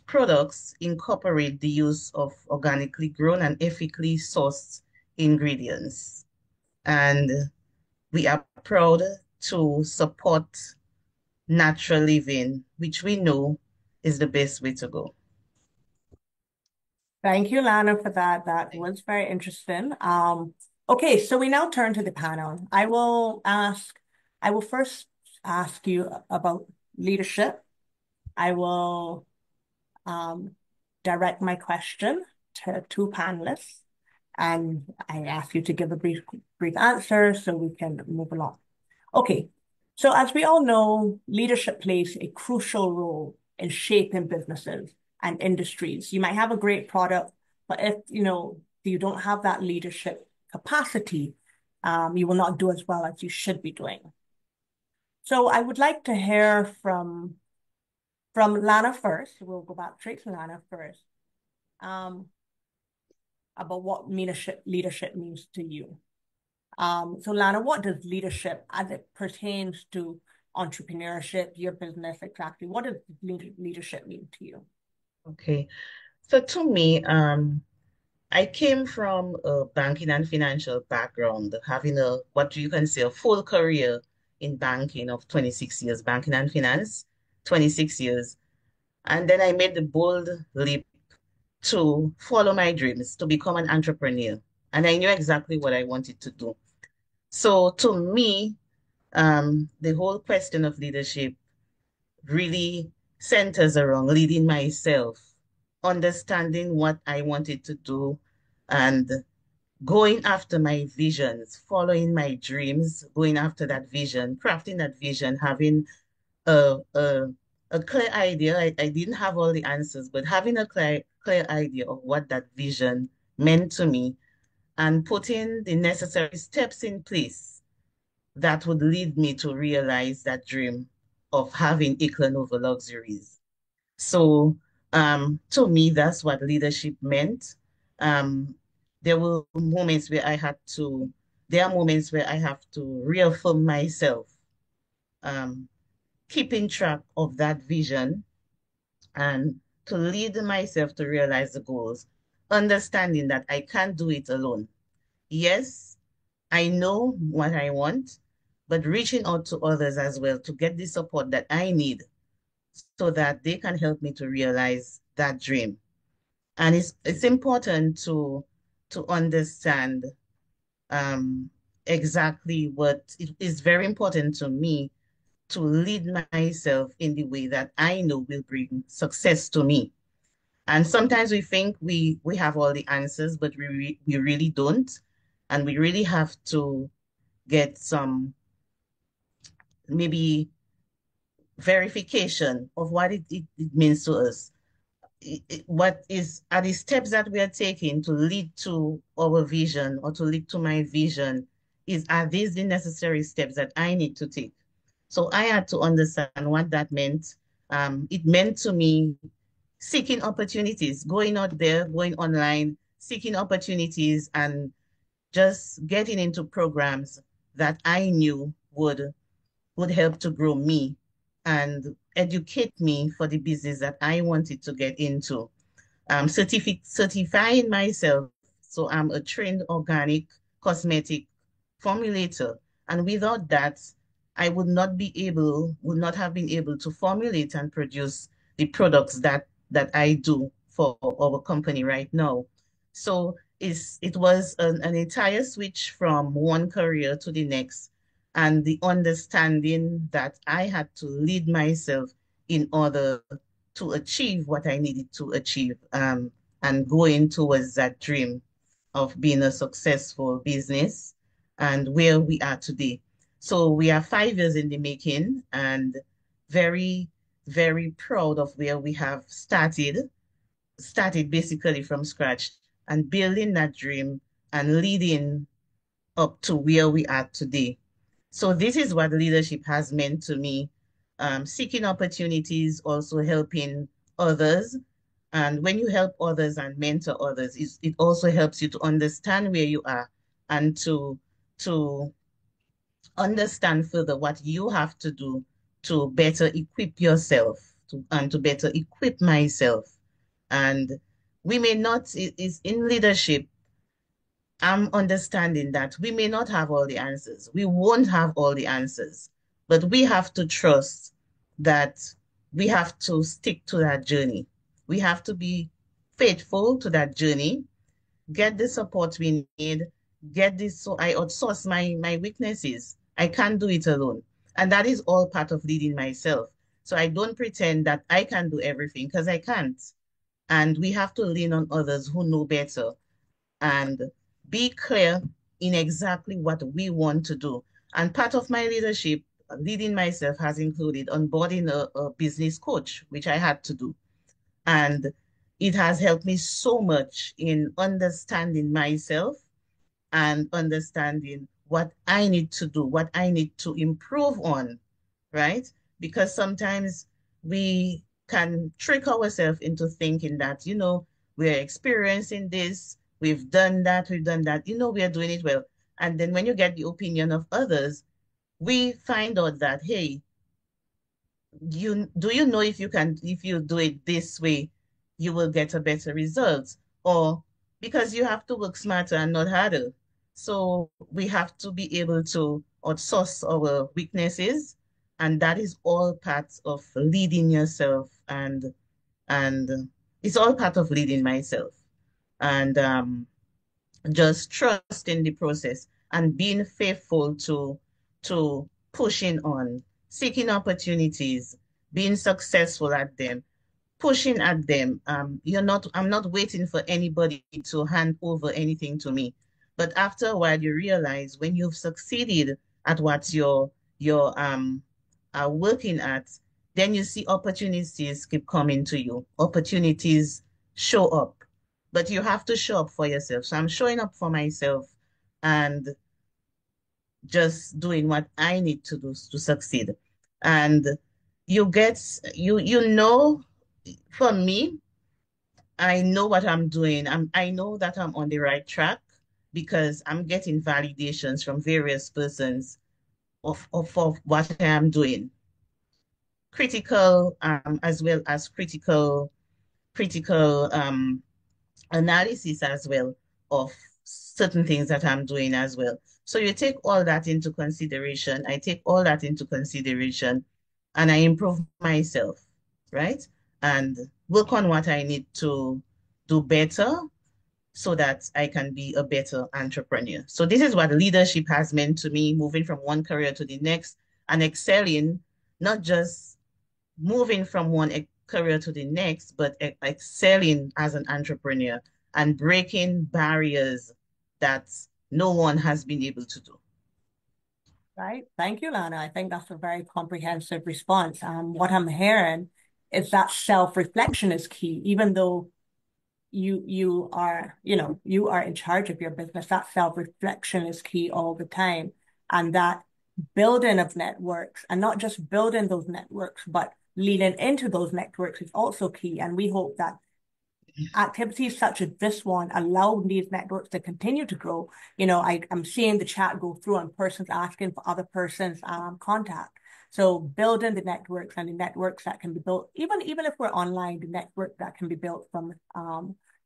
Speaker 8: products incorporate the use of organically grown and ethically sourced ingredients. And we are proud to support natural living, which we know is the best way to go.
Speaker 1: Thank you, Lana, for that. That was very interesting. Okay, so we now turn to the panel. I will first ask you about leadership. I will direct my question to 2 panelists, and I ask you to give a brief answer so we can move along. Okay, so as we all know, leadership plays a crucial role in shaping businesses and industries. You might have a great product, but if you don't have that leadership capacity, you will not do as well as you should be doing. So I would like to hear from Lana first. We'll go back straight to Lana first. About what leadership means to you. So Lana, what does leadership as it pertains to entrepreneurship, your business exactly? What does leadership mean to you?
Speaker 8: Okay. So to me, I came from a banking and financial background, having what you can say a full career in banking of 26 years, banking and finance, 26 years. And then I made the bold leap to follow my dreams, to become an entrepreneur. And I knew exactly what I wanted to do. So to me, the whole question of leadership really centers around leading myself, understanding what I wanted to do, and going after my visions, following my dreams, going after that vision, crafting that vision, having a clear idea. I didn't have all the answers, but having a clear idea of what that vision meant to me and putting the necessary steps in place that would lead me to realize that dream of having Nova Luxuries. So to me, that's what leadership meant. There were moments where there are moments where I have to reaffirm myself, keeping track of that vision and to lead myself to realize the goals, understanding that I can't do it alone. Yes, I know what I want, but reaching out to others as well to get the support that I need so that they can help me to realize that dream. And it's important to understand exactly what it is very important to me to lead myself in the way that I know will bring success to me. And sometimes we think we have all the answers, but we really don't. And we really have to get some maybe verification of what it means to us. What are the steps that we are taking to lead to our vision or to lead to my vision are these the necessary steps that I need to take? So I had to understand what that meant. It meant to me seeking opportunities, going out there, going online, seeking opportunities, and just getting into programs that I knew would help to grow me and educate me for the business that I wanted to get into. Certifying myself. So I'm a trained organic cosmetic formulator. And without that, I would not have been able to formulate and produce the products that I do for our company right now. So it was an entire switch from one career to the next, and the understanding that I had to lead myself in order to achieve what I needed to achieve, and going towards that dream of being a successful business and where we are today. So we are 5 years in the making and very, very proud of where we have started basically from scratch and building that dream and leading up to where we are today. So this is what leadership has meant to me. Seeking opportunities, also helping others. And when you help others and mentor others, it also helps you to understand where you are and to understand further what you have to do to better equip yourself and to better equip myself. And we may not, is in leadership, I'm understanding that we may not have all the answers. We won't have all the answers, but we have to trust that we have to stick to that journey. We have to be faithful to that journey, get the support we need, get this. So I outsource my weaknesses. I can't do it alone. And that is all part of leading myself. So I don't pretend that I can do everything because I can't. And we have to lean on others who know better and be clear in exactly what we want to do. And part of my leadership, leading myself, has included onboarding a business coach, which I had to do. And it has helped me so much in understanding myself and understanding what I need to do, what I need to improve on, right? Because sometimes we can trick ourselves into thinking that, we're experiencing this, we've done that, we are doing it well. And then when you get the opinion of others, we find out that, hey, do you know if you do it this way, you will get a better result? Or because you have to work smarter and not harder. So we have to be able to outsource our weaknesses, and that is all part of leading yourself, and it's all part of leading myself. And just trust in the process and being faithful to pushing on, seeking opportunities, being successful at them, pushing at them. I'm not waiting for anybody to hand over anything to me. But after a while, you realize when you've succeeded at what you're are working at, then you see opportunities keep coming to you. Opportunities show up, but you have to show up for yourself. So I'm showing up for myself and just doing what I need to do to succeed. And for me, I know what I'm doing. I know that I'm on the right track because I'm getting validations from various persons of what I am doing. Critical, as well as critical analysis as well of certain things that I'm doing as well. So you take all that into consideration. I take all that into consideration and I improve myself, right? And work on what I need to do better so that I can be a better entrepreneur. So this is what leadership has meant to me, moving from one career to the next and excelling, not just moving from one career to the next, but excelling as an entrepreneur and breaking barriers that no one has been able to do.
Speaker 1: Right. Thank you, Lana. I think that's a very comprehensive response. What I'm hearing is that self-reflection is key, even though you are, you are in charge of your business. That self-reflection is key all the time. And that building of networks, and not just building those networks, but leading into those networks is also key. And we hope that activities such as this one allow these networks to continue to grow. I'm seeing the chat go through and persons asking for other persons' contact. So building the networks and the networks that can be built, even if we're online, the network that can be built from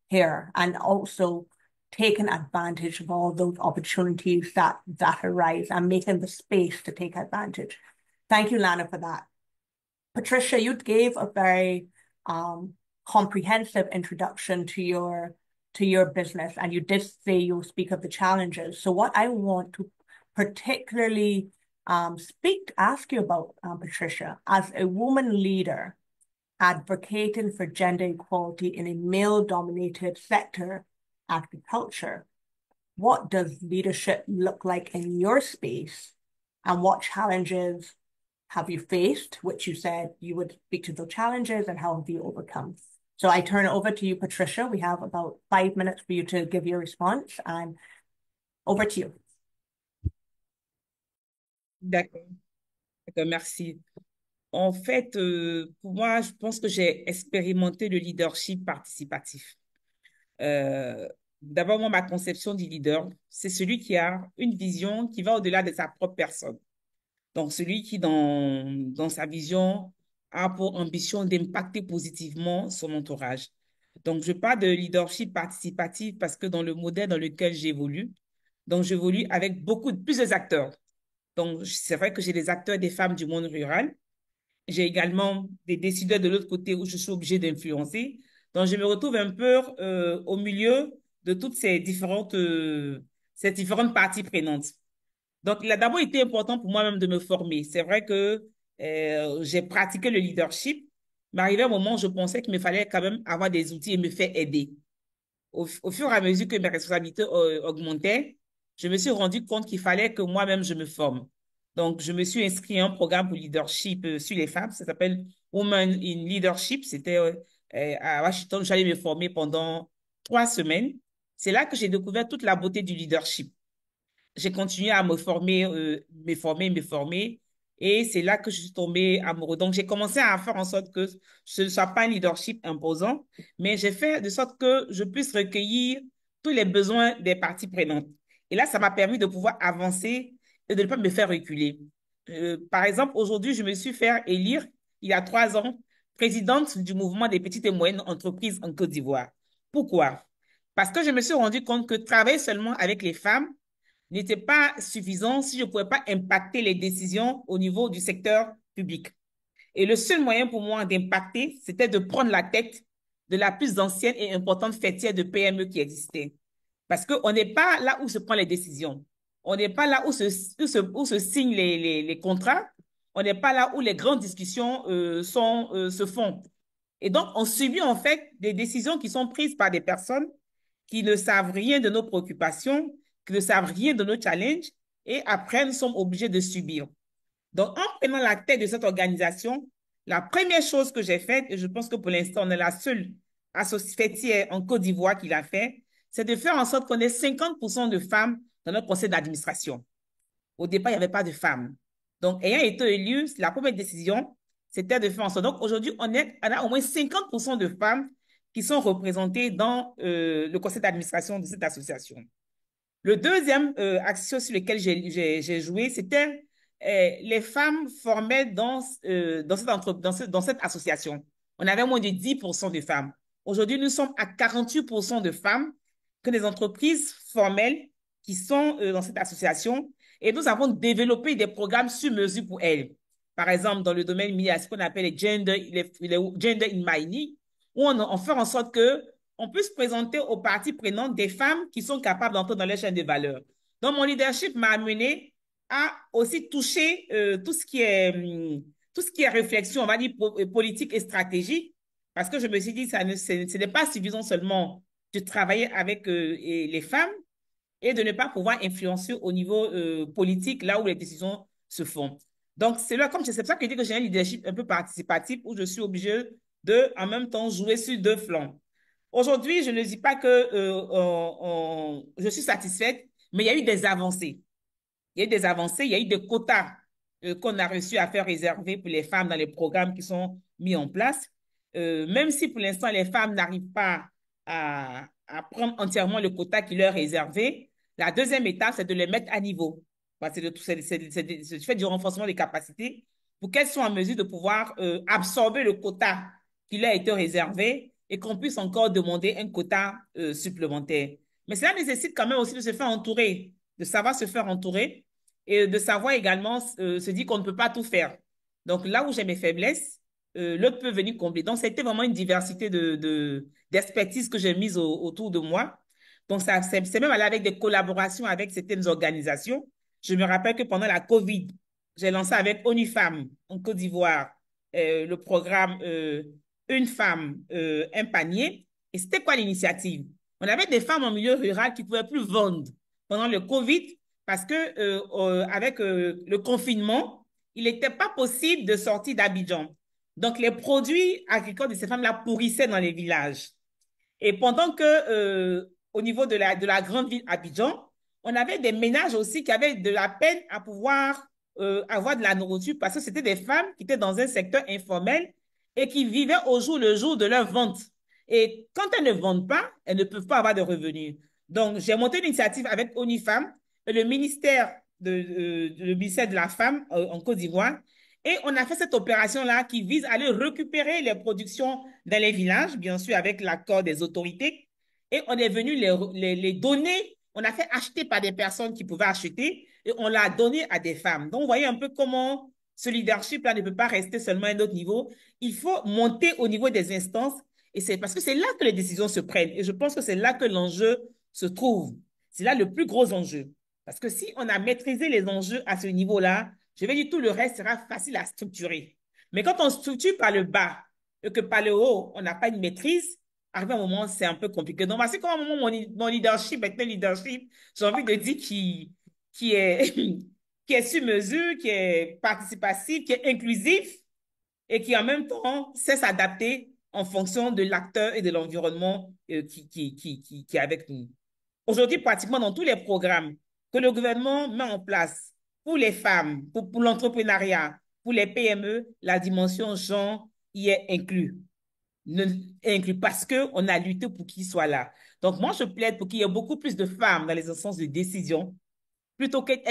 Speaker 1: here, and also taking advantage of all those opportunities that arise and making the space to take advantage. Thank you, Lana, for that. Patricia, you gave a very comprehensive introduction to your business, and you did say you'll speak of the challenges. So what I want to particularly ask you about, Patricia, as a woman leader advocating for gender equality in a male-dominated sector, agriculture, what does leadership look like in your space, and what challenges have you faced, which you said you would speak to those challenges, and how have you overcome? So I turn it over to you, Patricia. We have about 5 minutes for you to give your response, and over to you.
Speaker 7: D'accord. D'accord, merci. En fait, pour moi, je pense que j'ai expérimenté le leadership participatif. D'abord, moi, ma conception du leader, c'est celui qui a une vision qui va au-delà de sa propre personne. Donc, celui qui, dans sa vision, a pour ambition d'impacter positivement son entourage. Donc, je parle de leadership participatif parce que dans le modèle dans lequel j'évolue, donc j'évolue avec plusieurs acteurs. Donc, c'est vrai que j'ai des acteurs des femmes du monde rural. J'ai également des décideurs de l'autre côté où je suis obligée d'influencer. Donc, je me retrouve un peu au milieu de toutes ces différentes parties prenantes. Donc, il a d'abord été important pour moi-même de me former. C'est vrai que j'ai pratiqué le leadership, mais arrivé un moment où je pensais qu'il me fallait quand même avoir des outils et me faire aider. Au fur et à mesure que mes responsabilités augmentaient, je me suis rendu compte qu'il fallait que moi-même je me forme. Donc, je me suis inscrit à un programme pour leadership sur les femmes. Ça s'appelle Women in Leadership. C'était à Washington. J'allais me former pendant 3 semaines. C'est là que j'ai découvert toute la beauté du leadership. J'ai continué à me former, me former. Et c'est là que je suis tombée amoureuse. Donc, j'ai commencé à faire en sorte que ce ne soit pas un leadership imposant, mais j'ai fait de sorte que je puisse recueillir tous les besoins des parties prenantes. Et là, ça m'a permis de pouvoir avancer et de ne pas me faire reculer. Par exemple, aujourd'hui, je me suis fait élire, il y a 3 ans, présidente du mouvement des petites et moyennes entreprises en Côte d'Ivoire. Pourquoi? Parce que je me suis rendu compte que travailler seulement avec les femmes n'était pas suffisant si je ne pouvais pas impacter les décisions au niveau du secteur public. Et le seul moyen pour moi d'impacter, c'était de prendre la tête de la plus ancienne et importante fêtière de PME qui existait. Parce qu'on n'est pas là où se prennent les décisions. On n'est pas là où se signent les contrats. On n'est pas là où les grandes discussions se font. Et donc, on subit en fait des décisions qui sont prises par des personnes qui ne savent rien de nos préoccupations, qui ne savent rien de nos challenges, et après, nous sommes obligés de subir. Donc, en prenant la tête de cette organisation, la première chose que j'ai faite, et je pense que pour l'instant, on est la seule fêtière en Côte d'Ivoire qui l'a fait, c'est de faire en sorte qu'on ait 50% de femmes dans notre conseil d'administration. Au départ, il n'y avait pas de femmes. Donc, ayant été élue, la première décision, c'était de faire en sorte. Donc, aujourd'hui, on a au moins 50% de femmes qui sont représentées dans le conseil d'administration de cette association. Le deuxième action sur lequel j'ai joué, c'était les femmes formées dans cette association. On avait moins de 10% de femmes. Aujourd'hui, nous sommes à 48% de femmes que des entreprises formelles qui sont dans cette association, et nous avons développé des programmes sur mesure pour elles. Par exemple, dans le domaine il y a ce qu'on appelle les gender in mining, où on fait en sorte que on peut se présenter aux parties prenantes des femmes qui sont capables d'entrer dans les chaînes de valeur. Donc, mon leadership m'a amené à aussi toucher tout ce qui est réflexion, on va dire, politique et stratégique, parce que je me suis dit, ce n'est pas suffisant seulement de travailler avec les femmes et de ne pas pouvoir influencer au niveau politique, là où les décisions se font. Donc, c'est pour ça que je dis que j'ai un leadership un peu participatif où je suis obligée de, en même temps, jouer sur 2 flancs. Aujourd'hui, je ne dis pas que je suis satisfaite, mais il y a eu des avancées. Il y a eu des avancées, il y a eu des quotas qu'on a réussi à faire réserver pour les femmes dans les programmes qui sont mis en place. Même si pour l'instant, les femmes n'arrivent pas à prendre entièrement le quota qui leur est réservé, la deuxième étape, c'est de les mettre à niveau. C'est du fait du renforcement des capacités pour qu'elles soient en mesure de pouvoir absorber le quota qui leur a été réservé et qu'on puisse encore demander un quota supplémentaire. Mais cela nécessite quand même aussi de se faire entourer, de savoir se faire entourer et de savoir également se dire qu'on ne peut pas tout faire. Donc là où j'ai mes faiblesses, l'autre peut venir combler. Donc c'était vraiment une diversité d'expertise que j'ai mise autour de moi. Donc c'est même aller avec des collaborations avec certaines organisations. Je me rappelle que pendant la COVID, j'ai lancé avec ONU Femmes en Côte d'Ivoire le programme Une femme, un panier. Et c'était quoi l'initiative? On avait des femmes en milieu rural qui ne pouvaient plus vendre pendant le COVID parce que avec le confinement, il n'était pas possible de sortir d'Abidjan. Donc, les produits agricoles de ces femmes-là pourrissaient dans les villages. Et pendant que, au niveau de la grande ville Abidjan, on avait des ménages aussi qui avaient de la peine à pouvoir avoir de la nourriture parce que c'était des femmes qui étaient dans un secteur informel et qui vivaient au jour le jour de leur vente. Et quand elles ne vendent pas, elles ne peuvent pas avoir de revenus. Donc, j'ai monté une initiative avec ONU Femmes et le ministère de la Femme en Côte d'Ivoire. Et on a fait cette opération-là qui vise à aller récupérer les productions dans les villages, bien sûr avec l'accord des autorités. Et on est venu les donner, on a fait acheter par des personnes qui pouvaient acheter et on l'a donné à des femmes. Donc, vous voyez un peu comment ce leadership-là ne peut pas rester seulement à un autre niveau. Il faut monter au niveau des instances et c'est parce que c'est là que les décisions se prennent. Et je pense que c'est là que l'enjeu se trouve. C'est là le plus gros enjeu. Parce que si on a maîtrisé les enjeux à ce niveau-là, je vais dire tout le reste sera facile à structurer. Mais quand on structure par le bas et que par le haut, on n'a pas une maîtrise, arrivé à un moment, c'est un peu compliqué. Donc, c'est comme un moment, mon leadership, maintenant leadership, j'ai envie de dire qui est, qui est sur mesure, qui est participatif, qui est inclusif et qui en même temps sait s'adapter en fonction de l'acteur et de l'environnement qui est avec nous. Aujourd'hui, pratiquement dans tous les programmes que le gouvernement met en place pour les femmes, pour l'entrepreneuriat, pour les PME, la dimension genre y est inclus. Inclus parce qu'on a lutté pour qu'il soit là. Donc, moi, je plaide pour qu'il y ait beaucoup plus de femmes dans les instances de décision plutôt qu'être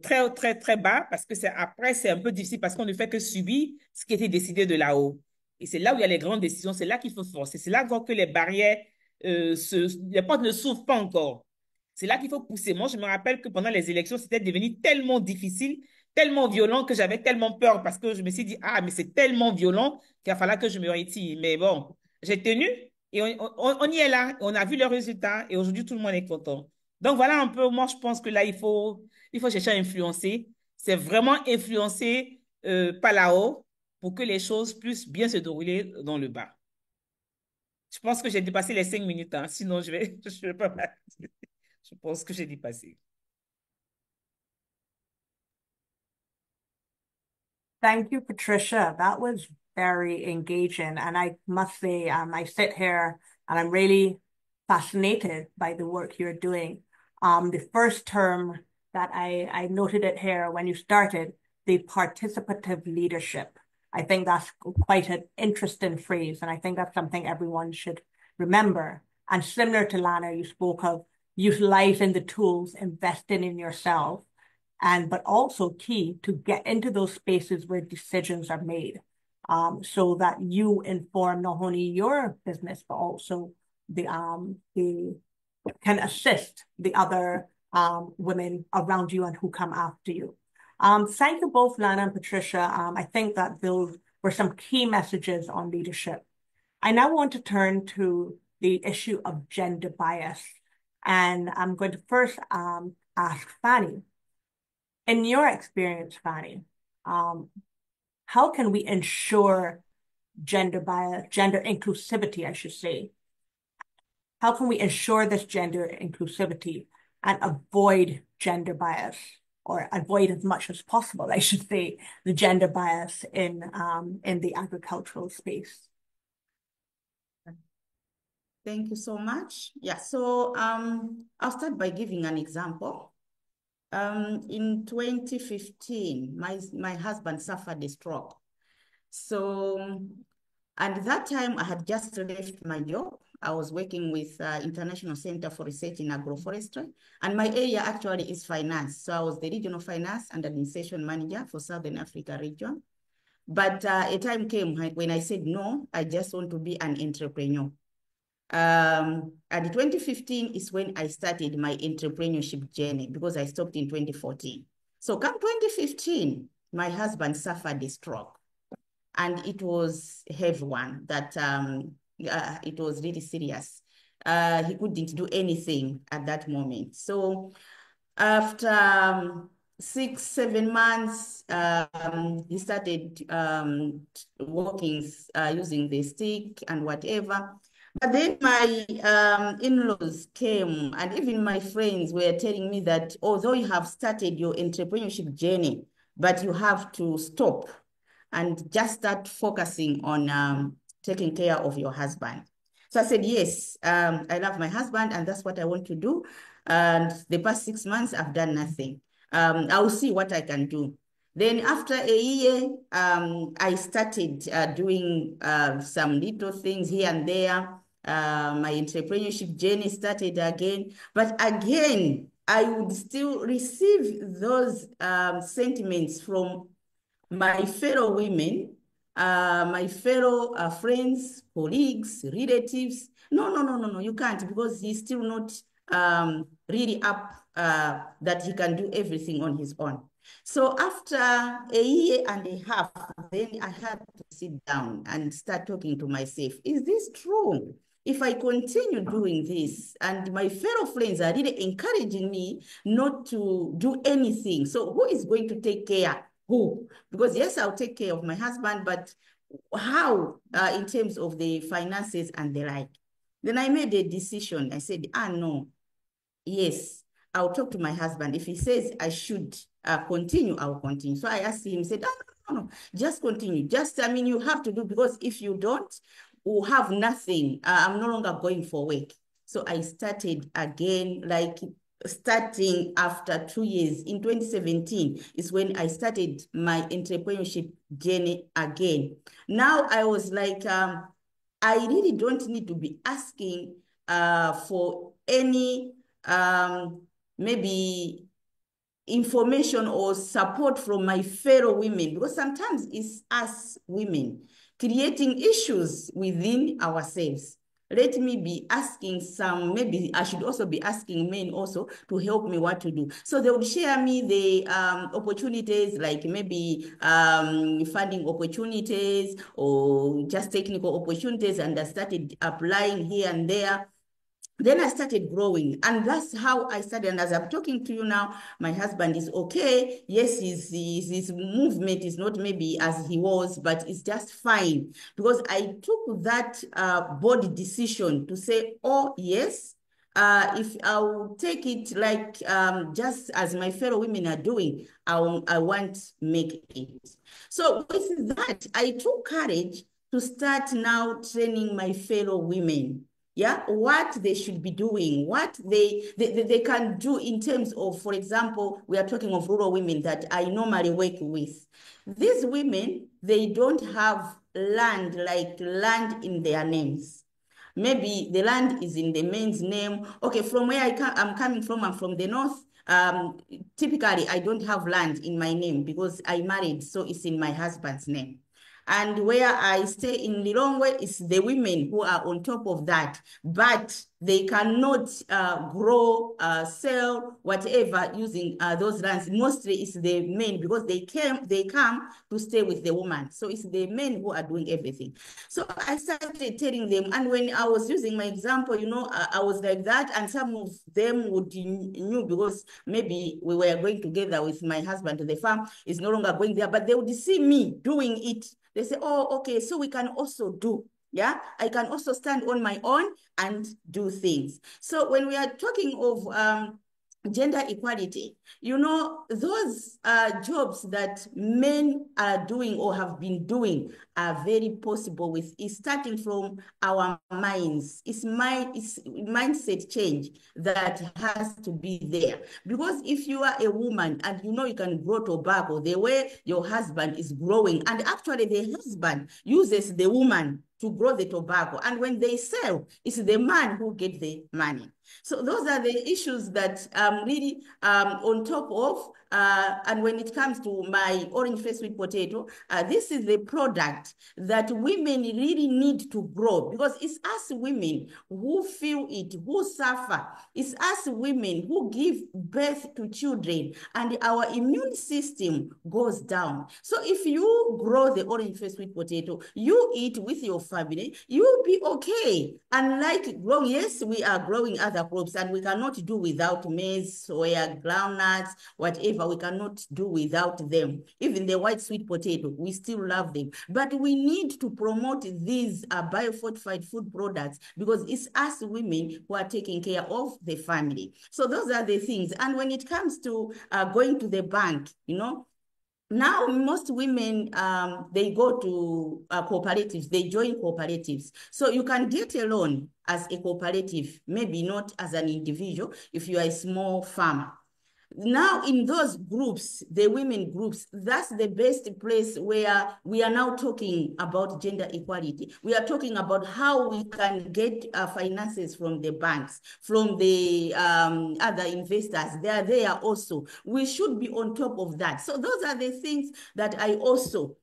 Speaker 7: très, très, très bas parce que après, c'est un peu difficile parce qu'on ne fait que subir ce qui a été décidé de là-haut. Et c'est là où il y a les grandes décisions, c'est là qu'il faut forcer, c'est là que les barrières, les portes ne s'ouvrent pas encore. C'est là qu'il faut pousser. Moi, je me rappelle que pendant les élections, c'était devenu tellement difficile, tellement violent que j'avais tellement peur parce que je me suis dit, ah, mais c'est tellement violent qu'il va falloir que je me retire. Mais bon, j'ai tenu et on y est là. On a vu le résultat et aujourd'hui, tout le monde est content. Donc, voilà un peu, moi, je pense que là, il faut chercher à influencer. C'est vraiment influencer par là-haut pour que les choses puissent bien se dérouler dans le bas. Je pense que j'ai dépassé les 5 minutes, hein. Sinon, je vais pas mal. Je pense que j'ai dépassé.
Speaker 1: Thank you, Patricia. That was very engaging. And I must say, I sit here and I'm really fascinated by the work you're doing. The first term that I noted it here when you started, the participative leadership. I think that's quite an interesting phrase. And I think that's something everyone should remember. And similar to Lana, you spoke of utilizing the tools, investing in yourself, but also key to get into those spaces where decisions are made, so that you inform not only your business, but also the can assist the other women around you and who come after you. Thank you both, Lana and Patricia. I think that those were some key messages on leadership. I now want to turn to the issue of gender bias. And I'm going to first ask Fanny. In your experience, Fanny, how can we ensure gender bias, gender inclusivity, I should say? How can we ensure this gender inclusivity and avoid gender bias, or avoid as much as possible, I should say, the gender bias in the agricultural space?
Speaker 6: Thank you so much. Yeah, so I'll start by giving an example. In 2015, my husband suffered a stroke. So, and that time I had just left my job. I was working with International Center for Research in Agroforestry, and my area actually is finance. So I was the regional finance and administration manager for Southern Africa region. But a time came when I said, no, I just want to be an entrepreneur. And 2015 is when I started my entrepreneurship journey because I stopped in 2014. So come 2015, my husband suffered a stroke. And it was a heavy one that it was really serious. He couldn't do anything at that moment. So after 6, 7 months, he started walking using the stick and whatever. But then my in-laws came, and even my friends were telling me that although you have started your entrepreneurship journey, but you have to stop and just start focusing on taking care of your husband. So I said, yes, I love my husband and that's what I want to do. And the past 6 months, I've done nothing. I'll see what I can do. Then after a year, I started doing some little things here and there. My entrepreneurship journey started again. But again, I would still receive those sentiments from my fellow women, my fellow friends, colleagues, relatives. No, you can't, because he's still not really up that he can do everything on his own. So after a year and a half, then I had to sit down and start talking to myself. Is this true? If I continue doing this, and my fellow friends are really encouraging me not to do anything, so who is going to take care? Who? Because yes, I'll take care of my husband, but how in terms of the finances and the like? Then I made a decision. I said, no, yes, I'll talk to my husband. If he says I should continue, I'll continue. So I asked him, said, no, just continue. You have to do, because if you don't, we'll have nothing. I'm no longer going for work. So I started again, like starting after 2 years in 2017 is when I started my entrepreneurship journey again. Now I was like, I really don't need to be asking for any maybe information or support from my fellow women, because sometimes it's us women creating issues within ourselves. Let me be asking some, maybe I should also be asking men also to help me what to do. So they would share me the opportunities, like maybe funding opportunities or just technical opportunities, and I started applying here and there. Then I started growing, and that's how I started. And as I'm talking to you now, my husband is okay. Yes, his movement is not maybe as he was, but it's just fine, because I took that bold decision to say, oh, yes, if I'll take it like just as my fellow women are doing, I want to make it. So with that, I took courage to start now training my fellow women. Yeah, what they should be doing, what they can do in terms of, for example, we are talking of rural women that I normally work with. These women, they don't have land, like land in their names. Maybe the land is in the man's name. Okay, from where I'm coming from, I'm from the north. Typically, I don't have land in my name because I married, so it's in my husband's name. And where I stay in Lilongwe is the women who are on top of that, but they cannot grow, sell, whatever using those lands. Mostly it's the men, because they come to stay with the woman. So it's the men who are doing everything. So I started telling them, and when I was using my example, I was like that, and some of them would knew, because maybe we were going together with my husband to the farm. It's no longer going there, but they would see me doing it. They say, oh, okay, so we can also do. Yeah, I can also stand on my own and do things. So when we are talking of gender equality. You know, those jobs that men are doing or have been doing are very possible with is starting from our minds. It's mindset change that has to be there. Because if you are a woman and you know you can grow tobacco the way your husband is growing, and actually the husband uses the woman to grow the tobacco, and when they sell, it's the man who gets the money. So those are the issues that I'm really on top of. And when it comes to my orange-faced sweet potato, this is the product that women really need to grow, because it's us women who feel it, who suffer. It's us women who give birth to children, and our immune system goes down. So if you grow the orange-faced sweet potato, you eat with your family, you'll be okay. Unlike growing, yes, we are growing other crops, and we cannot do without maize, soya, groundnuts, whatever. We cannot do without them. Even the white sweet potato, we still love them. But we need to promote these biofortified food products, because it's us women who are taking care of the family. So those are the things. And when it comes to going to the bank, you know, now most women, they go to cooperatives, they join cooperatives. So you can get a loan as a cooperative, maybe not as an individual if you are a small farmer. Now in those groups, the women groups, that's the best place where we are now talking about gender equality. We are talking about how we can get finances from the banks, from the other investors. They are there also. We should be on top of that. So those are the things that I also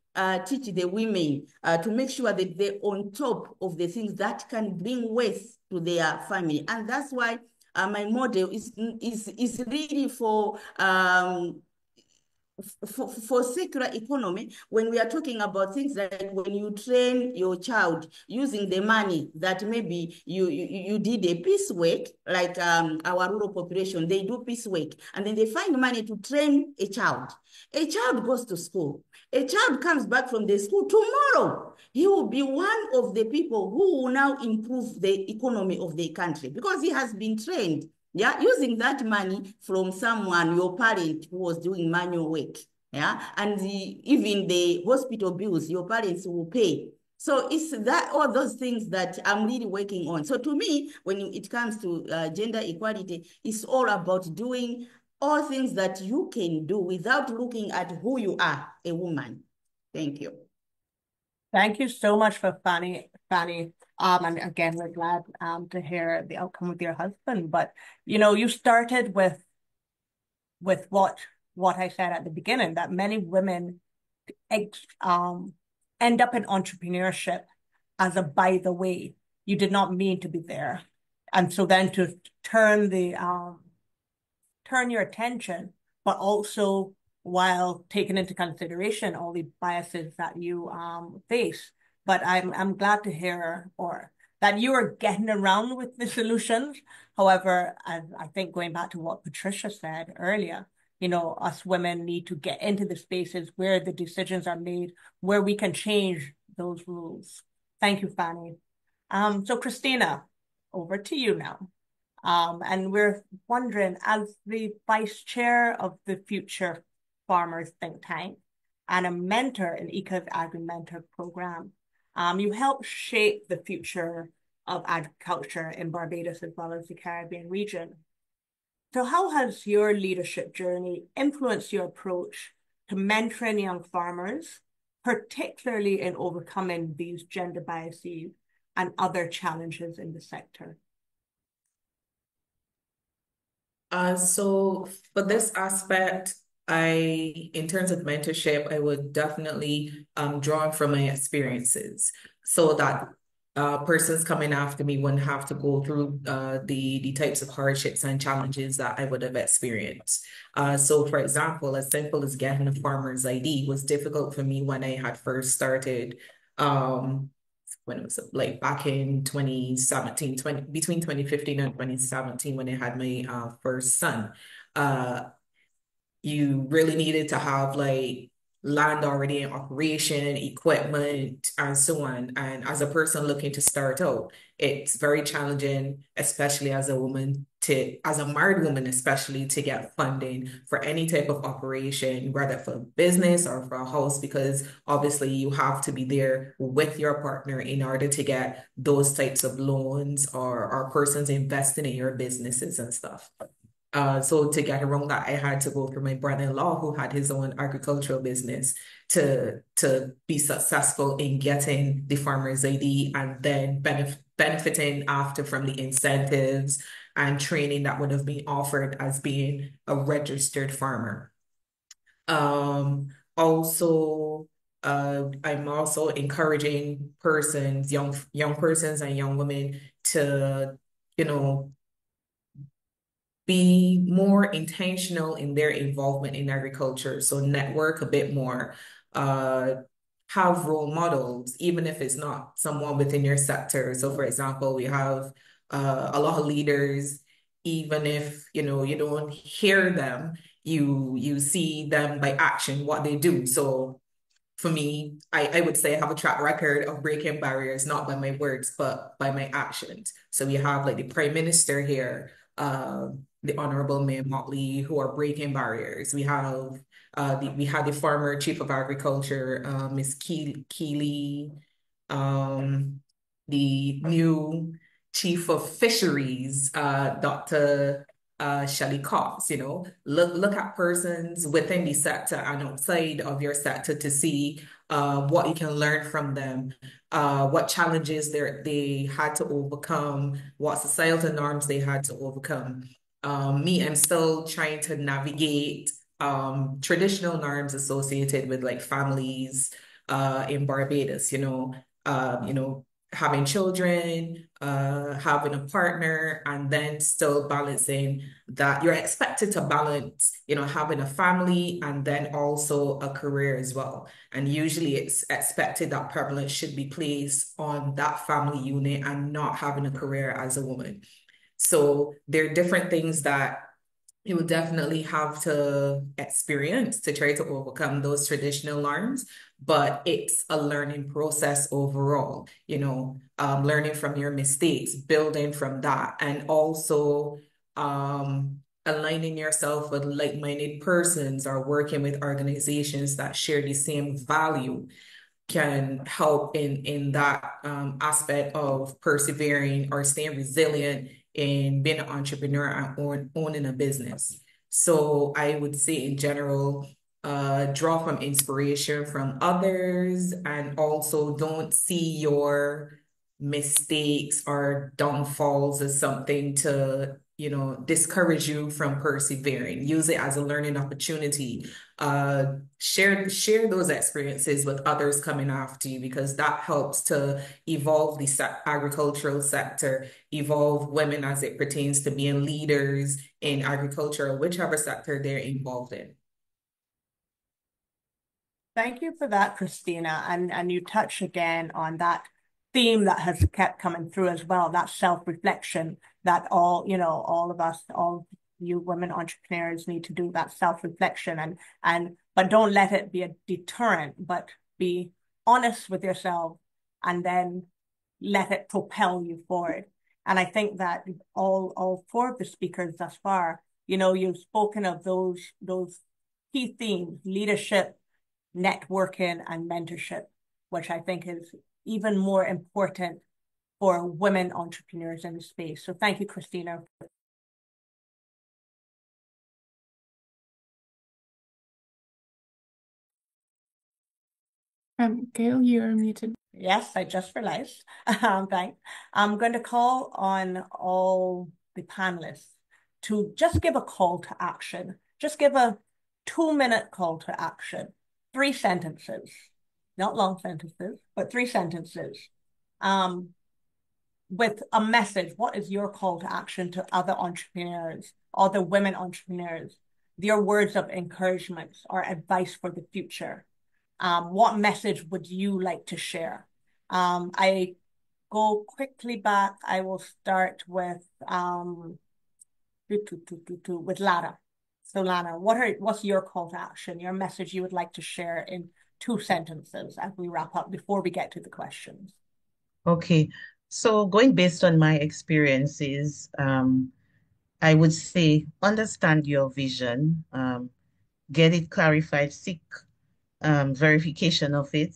Speaker 6: teach the women to make sure that they're on top of the things that can bring wealth to their family. And that's why my model is really for circular economy. When we are talking about things like when you train your child using the money that maybe you did a piece work, like our rural population, they do piece work, and then they find money to train a child. A child goes to school. A child comes back from the school tomorrow. He will be one of the people who will now improve the economy of the country, because he has been trained. Yeah, using that money from someone, your parent, who was doing manual work. Yeah, and even the hospital bills, your parents will pay. So it's that, all those things that I'm really working on. So to me, when it comes to gender equality, it's all about doing all things that you can do without looking at who you are, a woman. Thank you.
Speaker 1: Thank you so much for Fanny. And again, we're glad to hear the outcome with your husband. But you know, you started with what I said at the beginning, that many women end up in entrepreneurship as a by the way. You did not mean to be there, and so then to turn your attention, but also while taking into consideration all the biases that you face. But I'm glad to hear that you are getting around with the solutions. However, I think going back to what Patricia said earlier, you know, us women need to get into the spaces where the decisions are made, where we can change those rules. Thank you, Fanny. So Christina, over to you now. And we're wondering, as the vice chair of the Future Farmers think tank and a mentor in ICA's Agri-Mentor program, you help shape the future of agriculture in Barbados as well as the Caribbean region. So how has your leadership journey influenced your approach to mentoring young farmers, particularly in overcoming these gender biases and other challenges in the sector?
Speaker 5: So for this aspect, in terms of mentorship, I would definitely draw from my experiences, so that persons coming after me wouldn't have to go through the types of hardships and challenges that I would have experienced. So for example, as simple as getting a farmer's ID was difficult for me when I had first started, when it was like back in 2017, between 2015 and 2017, when I had my first son. You really needed to have like land already in operation, equipment, and so on. And as a person looking to start out, it's very challenging, especially as a woman, as a married woman, especially to get funding for any type of operation, whether for business or for a house, because obviously you have to be there with your partner in order to get those types of loans or persons investing in your businesses and stuff. So to get around that, I had to go through my brother-in-law who had his own agricultural business to be successful in getting the farmer's ID and then benefiting after from the incentives and training that would have been offered as being a registered farmer. Also, I'm also encouraging persons, young persons and young women to, be more intentional in their involvement in agriculture. So network a bit more, have role models, even if it's not someone within your sector. So for example, we have a lot of leaders, even if you don't hear them, you see them by action, what they do. So for me, I would say I have a track record of breaking barriers, not by my words, but by my actions. So we have like the Prime Minister here, the Honorable Mayor Motley, who are breaking barriers. We have we had the former Chief of Agriculture, Ms. Keeley, the new Chief of Fisheries, Dr. Shelley Cox. Look at persons within the sector and outside of your sector to see what you can learn from them, what challenges they had to overcome, what societal norms they had to overcome. I'm still trying to navigate traditional norms associated with like families in Barbados, having children, having a partner, and then still balancing that. You're expected to balance, having a family and then also a career as well. And usually it's expected that prevalence should be placed on that family unit and not having a career as a woman. So there are different things that you would definitely have to experience to try to overcome those traditional norms, but it's a learning process overall, learning from your mistakes, building from that, and also aligning yourself with like-minded persons or working with organizations that share the same value can help in that aspect of persevering or staying resilient in being an entrepreneur and owning a business. So I would say in general, draw from inspiration from others and also don't see your mistakes or downfalls as something to discourage you from persevering. Use it as a learning opportunity. Share those experiences with others coming after you, because that helps to evolve the agricultural sector, evolve women as it pertains to being leaders in agriculture or whichever sector they're involved in.
Speaker 1: Thank you for that, Christina. And you touch again on that theme that has kept coming through as well, that self-reflection that all of us, all you women entrepreneurs need to do, that self-reflection but don't let it be a deterrent, but be honest with yourself and then let it propel you forward. And I think that all four of the speakers thus far, you've spoken of those key themes: leadership, networking, and mentorship, which I think is even more important for women entrepreneurs in the space. So thank you, Christina.
Speaker 3: Gail, you're muted.
Speaker 1: Yes, I just realized. Thanks. I'm going to call on all the panelists to just give a call to action. Just give a 2-minute call to action. 3 sentences, not long sentences, but 3 sentences. With a message. What is your call to action to other entrepreneurs, other women entrepreneurs? Your words of encouragement or advice for the future. What message would you like to share? I go quickly back. I will start with Lara. So Lana, what's your call to action, your message you would like to share in 2 sentences as we wrap up before we get to the questions?
Speaker 8: Okay, so going based on my experiences, I would say understand your vision, get it clarified, seek verification of it,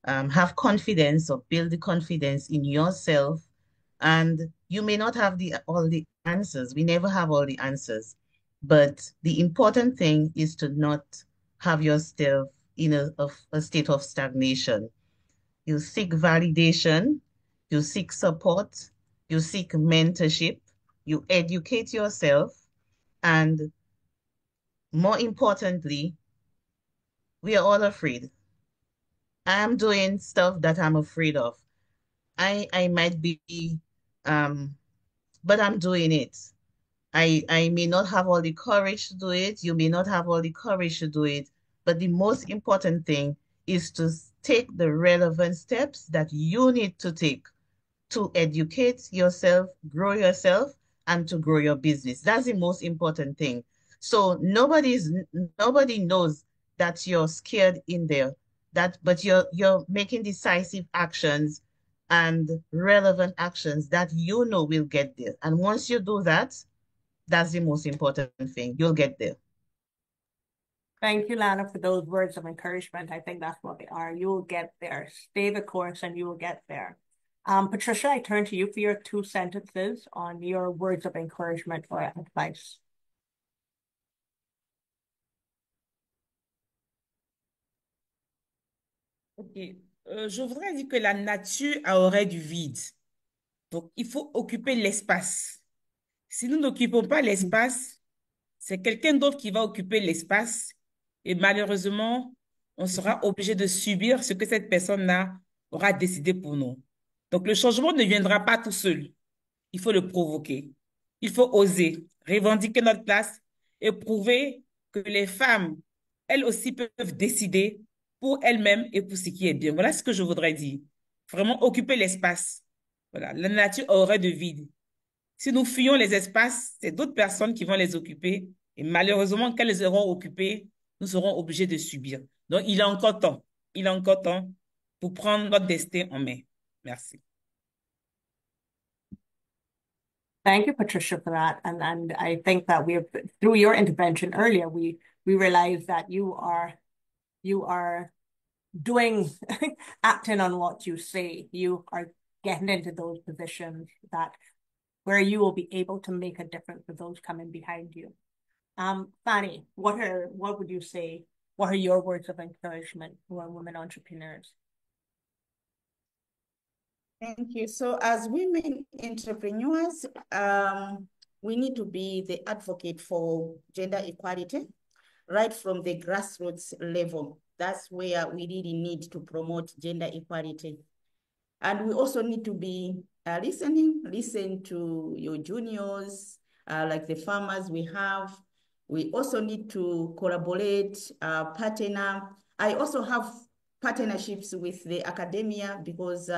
Speaker 8: have confidence or build the confidence in yourself. And you may not have all the answers. We never have all the answers. But the important thing is to not have yourself in a state of stagnation. You seek validation, you seek support, you seek mentorship, you educate yourself, and more importantly, we are all afraid. I'm doing stuff that I'm afraid of. I might be, um, but I'm doing it. I may not have all the courage to do it. You may not have all the courage to do it. But the most important thing is to take the relevant steps that you need to take to educate yourself, and to grow your business. That's the most important thing. So nobody knows that you're scared in there, but you're making decisive actions and relevant actions that you know will get there. And once you do that, that's the most important thing. You'll get there.
Speaker 1: Thank you, Lana, for those words of encouragement. I think that's what they are. You will get there. Stay the course and you will get there. Patricia, I turn to you for your 2 sentences on your words of encouragement or advice.
Speaker 7: Ok. Je voudrais dire que la nature aurait du vide. Donc, il faut occuper l'espace. Si nous n'occupons pas l'espace, c'est quelqu'un d'autre qui va occuper l'espace et malheureusement, on sera obligé de subir ce que cette personne-là aura décidé pour nous. Donc, le changement ne viendra pas tout seul. Il faut le provoquer. Il faut oser, revendiquer notre place et prouver que les femmes, elles aussi, peuvent décider pour elles-mêmes et pour ce qui est bien. Voilà ce que je voudrais dire. Vraiment occuper l'espace. Voilà, la nature aurait de vide. Si nous fuyons les espaces, c'est d'autres personnes qui vont les occuper. Et malheureusement, quand elles auront occupé, nous serons obligés de subir. Donc, il est encore temps. Il est encore temps pour prendre notre destin en main. Merci.
Speaker 1: Thank you, Patricia, for that. And I think that through your intervention earlier, we realized that you are doing, acting on what you say. You are getting into those positions where you will be able to make a difference for those coming behind you. Fanny, what would you say? What are your words of encouragement for women entrepreneurs?
Speaker 6: Thank you. So as women entrepreneurs, we need to be the advocate for gender equality right from the grassroots level. That's where we really need to promote gender equality. And we also need to be listen to your juniors, like the farmers we have. We also need to collaborate, partner. I also have partnerships with the academia because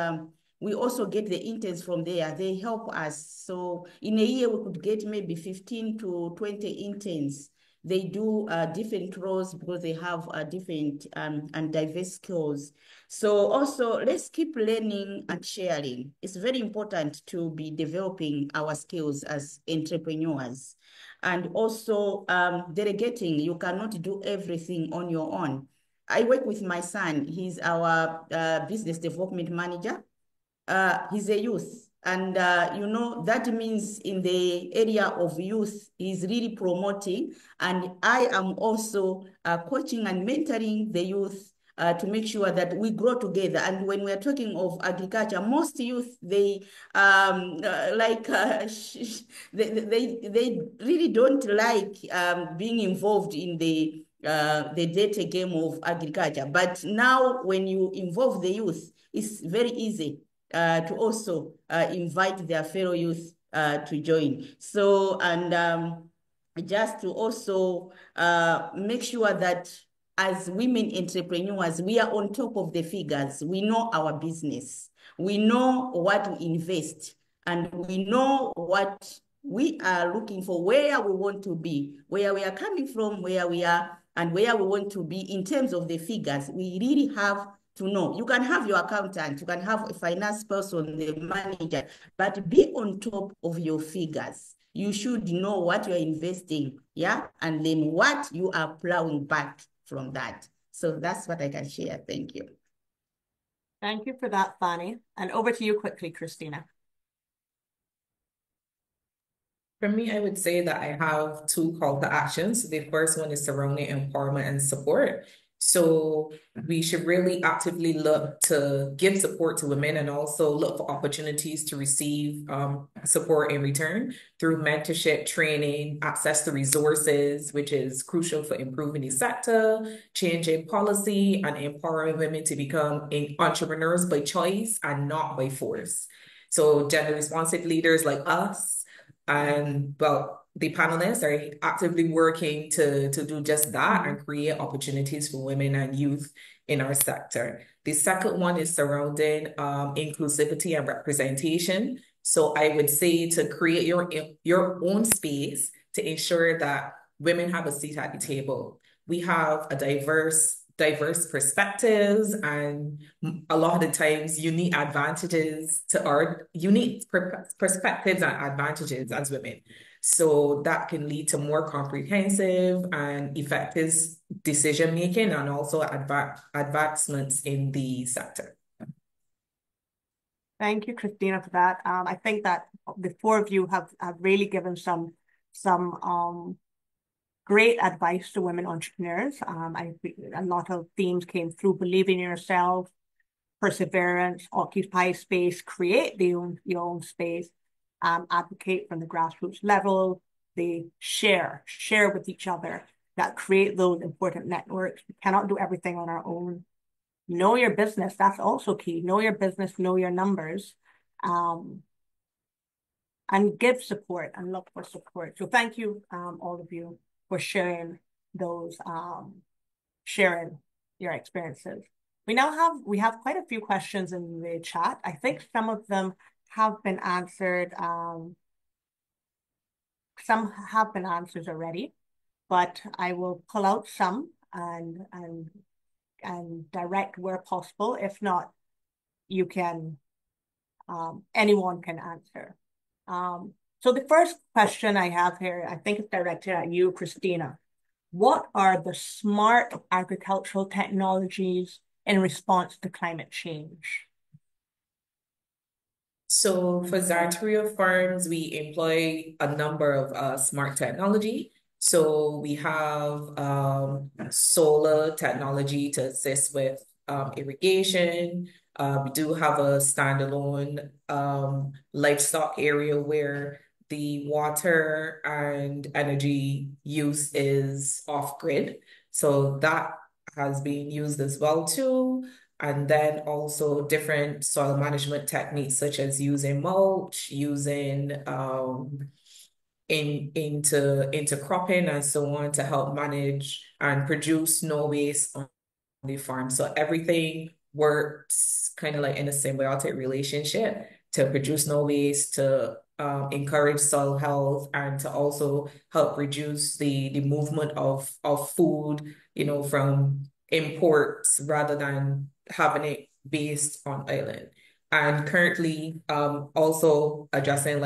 Speaker 6: we also get the interns from there. They help us. So in a year, we could get maybe 15 to 20 interns. They do different roles because they have different and diverse skills. So also, let's keep learning and sharing. It's very important to be developing our skills as entrepreneurs. And also delegating. You cannot do everything on your own. I work with my son. He's our business development manager. He's a youth. And, that means in the area of youth, he's really promoting. And I am also coaching and mentoring the youth to make sure that we grow together. And when we're talking of agriculture, most youth, they really don't like being involved in the data game of agriculture. But now when you involve the youth, it's very easy to also invite their fellow youth to join. So, and just to also make sure that as women entrepreneurs, we are on top of the figures. We know our business. We know what we invest, and we know what we are looking for where we want to be, where we are coming from, where we are, and where we want to be in terms of the figures. We really have to know. You can have your accountant, you can have a finance person, the manager, but be on top of your figures. You should know what you're investing, yeah, and then what you are plowing back from that. So that's what I can share. Thank you.
Speaker 1: Thank you for that, Fanny. And over to you quickly, Christina.
Speaker 5: For me, I would say that I have two call to actions. The first one is surrounding empowerment and support. So we should really actively look to give support to women and also look for opportunities to receive support in return through mentorship, training, access to resources, which is crucial for improving the sector, changing policy, and empowering women to become entrepreneurs by choice and not by force. So gender responsive leaders like us and the panelists are actively working to do just that and create opportunities for women and youth in our sector. The second one is surrounding inclusivity and representation. So I would say to create your own space to ensure that women have a seat at the table. We have a diverse perspectives and a lot of the times unique advantages to our unique perspectives and advantages as women. So that can lead to more comprehensive and effective decision making and also advancements in the sector.
Speaker 1: Thank you, Christina, for that. I think that the four of you have really given some great advice to women entrepreneurs. A lot of themes came through: believing in yourself, perseverance, occupy space, create your own space, advocate from the grassroots level, they share with each other, that create those important networks. We cannot do everything on our own. Know your business, that's also key. Know your business, know your numbers, and give support and look for support. So thank you, all of you, for sharing those, sharing your experiences. We have quite a few questions in the chat. I think some of them have been answered. Some have been answered already, but I will pull out some and direct where possible. If not, you can, anyone can answer. So the first question I have here, I think it's directed at you, Christina. What are the smart agricultural technologies in response to climate change?
Speaker 5: So for Zartario Farms, we employ a number of smart technology. So we have solar technology to assist with irrigation. We do have a standalone livestock area where the water and energy use is off grid. So that has been used as well too. And then also different soil management techniques such as using mulch, using into cropping and so on to help manage and produce no waste on the farm. So everything works kind of like in a symbiotic relationship to produce no waste, to encourage soil health, and to also help reduce the movement of food, from imports rather than having it based on island. And currently also addressing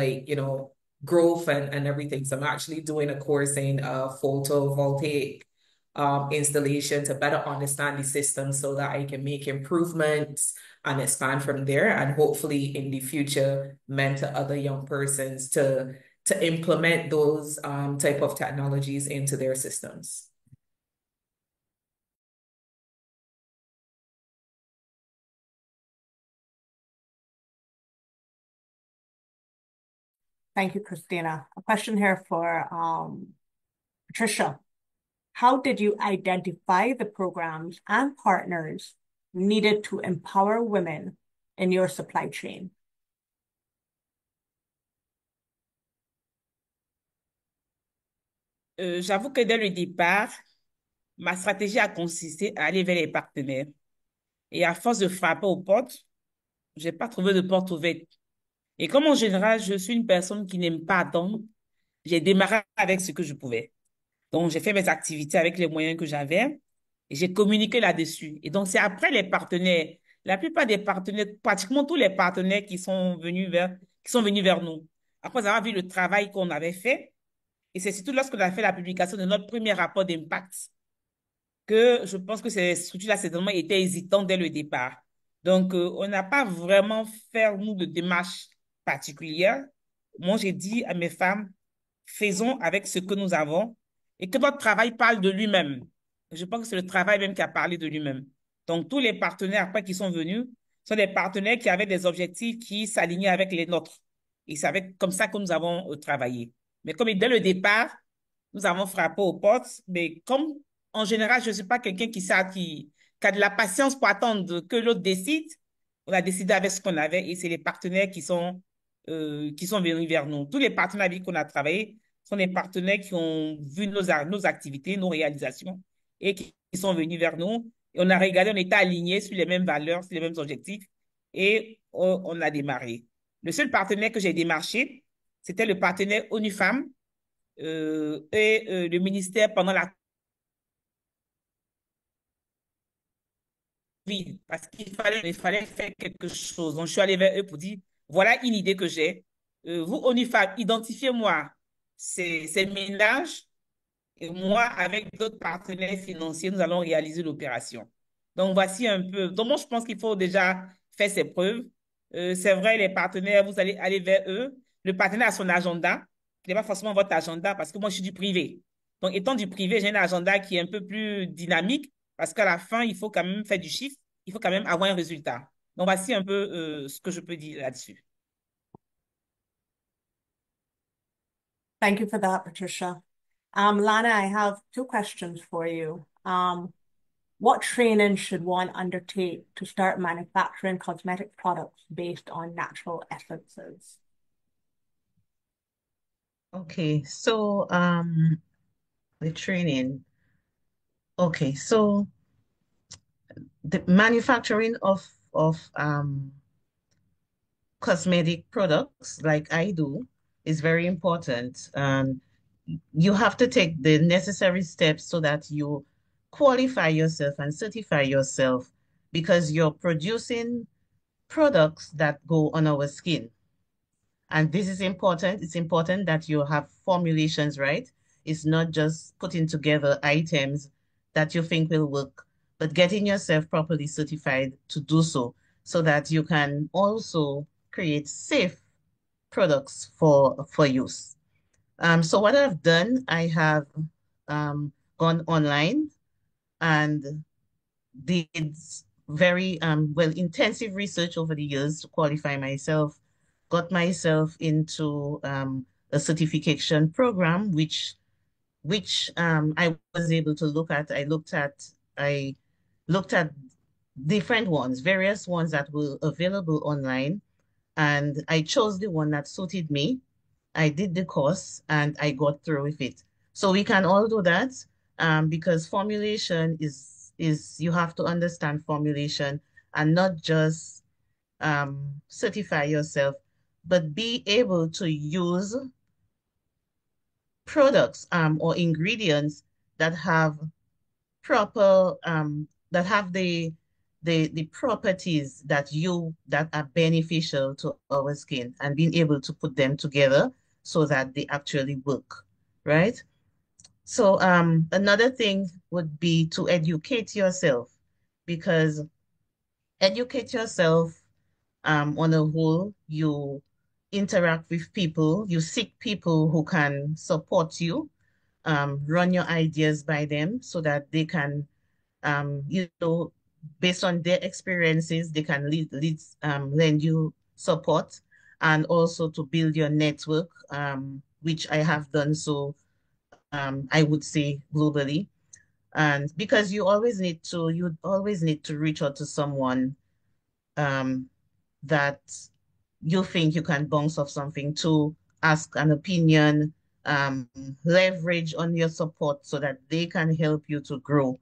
Speaker 5: growth and everything. So I'm actually doing a course in photovoltaic installation to better understand the system so that I can make improvements and expand from there, and hopefully in the future mentor other young persons to implement those type of technologies into their systems.
Speaker 1: Thank you, Christina. A question here for Patricia. How did you identify the programs and partners needed to empower women in your supply chain?
Speaker 7: J'avoue que dès le départ, ma stratégie a consisté à aller vers les partenaires. Et à force de frapper aux portes, je n'ai pas trouvé de porte ouverte. Et comme en général, je suis une personne qui n'aime pas attendre, j'ai démarré avec ce que je pouvais. Donc, j'ai fait mes activités avec les moyens que j'avais et j'ai communiqué là-dessus. Et donc, c'est après les partenaires, la plupart des partenaires, pratiquement tous les partenaires qui sont venus vers nous. Après avoir vu le travail qu'on avait fait, et c'est surtout lorsqu'on a fait la publication de notre premier rapport d'impact que je pense que ces structures-là, certainement, étaient hésitantes dès le départ. Donc, on n'a pas vraiment fait, nous, de démarche particulière. Moi, j'ai dit à mes femmes, faisons avec ce que nous avons et que notre travail parle de lui-même. Je pense que c'est le travail même qui a parlé de lui-même. Donc, tous les partenaires après qui sont venus sont des partenaires qui avaient des objectifs qui s'alignaient avec les nôtres. Et c'est comme ça que nous avons travaillé. Mais comme dès le départ, nous avons frappé aux portes, mais comme en général, je ne suis pas quelqu'un qui a de la patience pour attendre que l'autre décide, on a décidé avec ce qu'on avait et c'est les partenaires qui sont venus vers nous. Tous les partenaires avec qui on a travaillé sont des partenaires qui ont vu nos activités, nos réalisations et qui sont venus vers nous. Et on a regardé, on était alignés sur les mêmes valeurs, sur les mêmes objectifs et on a démarré. Le seul partenaire que j'ai démarché, c'était le partenaire ONU Femmes et le ministère pendant la Covid, parce il fallait faire quelque chose. Donc, je suis allée vers eux pour dire, voilà une idée que j'ai. Vous, ONU Femmes, identifiez-moi ces ménages et moi, avec d'autres partenaires financiers, nous allons réaliser l'opération. Donc, voici un peu. Donc, moi, je pense qu'il faut déjà faire ses preuves. C'est vrai, les partenaires, vous allez aller vers eux. Le partenaire a son agenda, qui n'est pas forcément votre agenda, parce que moi, je suis du privé. Donc, étant du privé, j'ai un agenda qui est un peu plus dynamique, parce qu'à la fin, il faut quand même faire du chiffre, il faut quand même avoir un résultat. Donc, voici un peu ce que je peux dire là-dessus.
Speaker 1: Thank you for that, Patricia. Lana, I have two questions for you. What training should one undertake to start manufacturing cosmetic products based on natural essences?
Speaker 8: Okay, so the training. Okay, so the manufacturing of cosmetic products like I do is very important. You have to take the necessary steps so that you qualify yourself and certify yourself because you're producing products that go on our skin. And this is important. It's important that you have formulations right. It's not just putting together items that you think will work, but getting yourself properly certified to do so, so that you can also create safe products for use. So what I've done, I have gone online and did very intensive research over the years to qualify myself, got myself into a certification program, which I was able to look at. I looked at different ones, various ones that were available online, and I chose the one that suited me. I did the course and I got through with it. So we can all do that because formulation is you have to understand formulation and not just certify yourself, but be able to use products or ingredients that have proper that have the properties that are beneficial to our skin and being able to put them together so that they actually work, right? So another thing would be to educate yourself because educate yourself on a whole, you interact with people, you seek people who can support you, run your ideas by them so that they can, based on their experiences, they can lend you support and also to build your network, which I have done so, I would say globally. And because you always need to reach out to someone that you think you can bounce off something to, ask an opinion, leverage on your support so that they can help you to grow.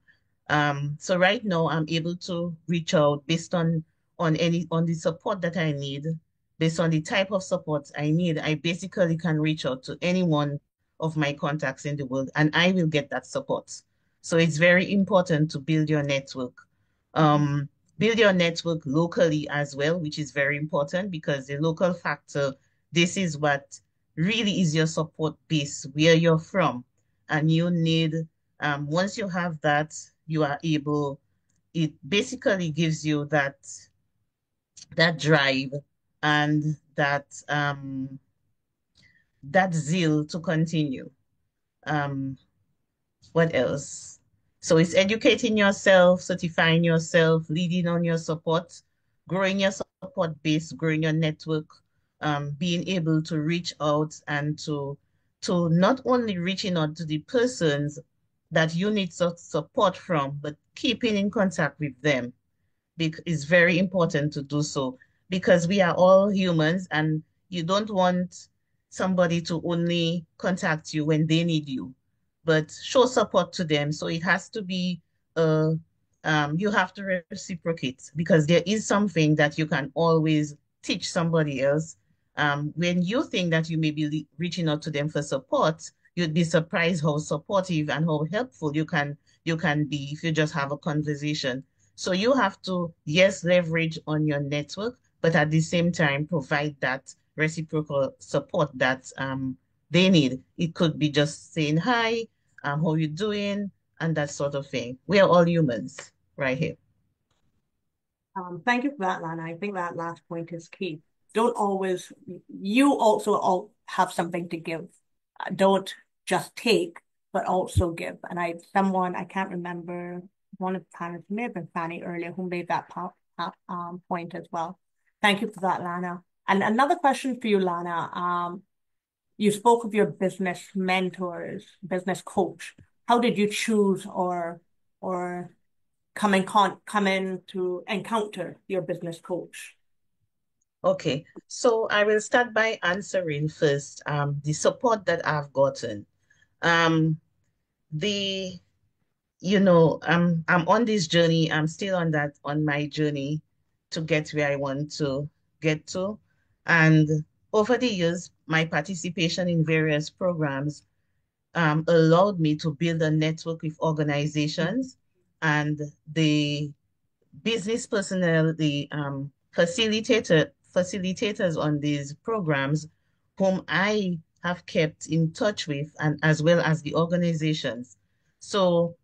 Speaker 8: So right now I'm able to reach out based on the support that I need based on the type of support I need, I basically can reach out to any one of my contacts in the world and I will get that support. So it's very important to build your network. Build your network locally as well, which is very important because the local factor, this is what really is your support base, where you're from. And you need, once you have that, you are able, it basically gives you that drive and that zeal to continue. What else? So it's educating yourself, certifying yourself, leading on your support, growing your support base, growing your network, being able to reach out and to not only reaching out to the persons that you need support from, but keeping in contact with them. It's very important to do so because we are all humans and you don't want somebody to only contact you when they need you, but show support to them. So it has to be, you have to reciprocate because there is something that you can always teach somebody else. When you think that you may be reaching out to them for support, you'd be surprised how supportive and how helpful you can be if you just have a conversation. So you have to, yes, leverage on your network, but at the same time, provide that reciprocal support that they need. It could be just saying hi, how you doing, and that sort of thing. We are all humans right here.
Speaker 1: Thank you for that, Lana. I think that last point is key. Don't always, you also all have something to give. Don't just take, but also give. And I can't remember, one of the panelists, may have been Fanny earlier, who made that point as well. Thank you for that, Lana. And another question for you, Lana. You spoke of your business mentors, business coach. How did you choose or come in to encounter your business coach?
Speaker 8: Okay, so I will start by answering first the support that I've gotten. I'm on this journey. I'm still on my journey to get where I want to get to. And over the years, my participation in various programs allowed me to build a network with organizations and the business personnel, the facilitators on these programs, whom I have kept in touch with, and as well as the organizations. So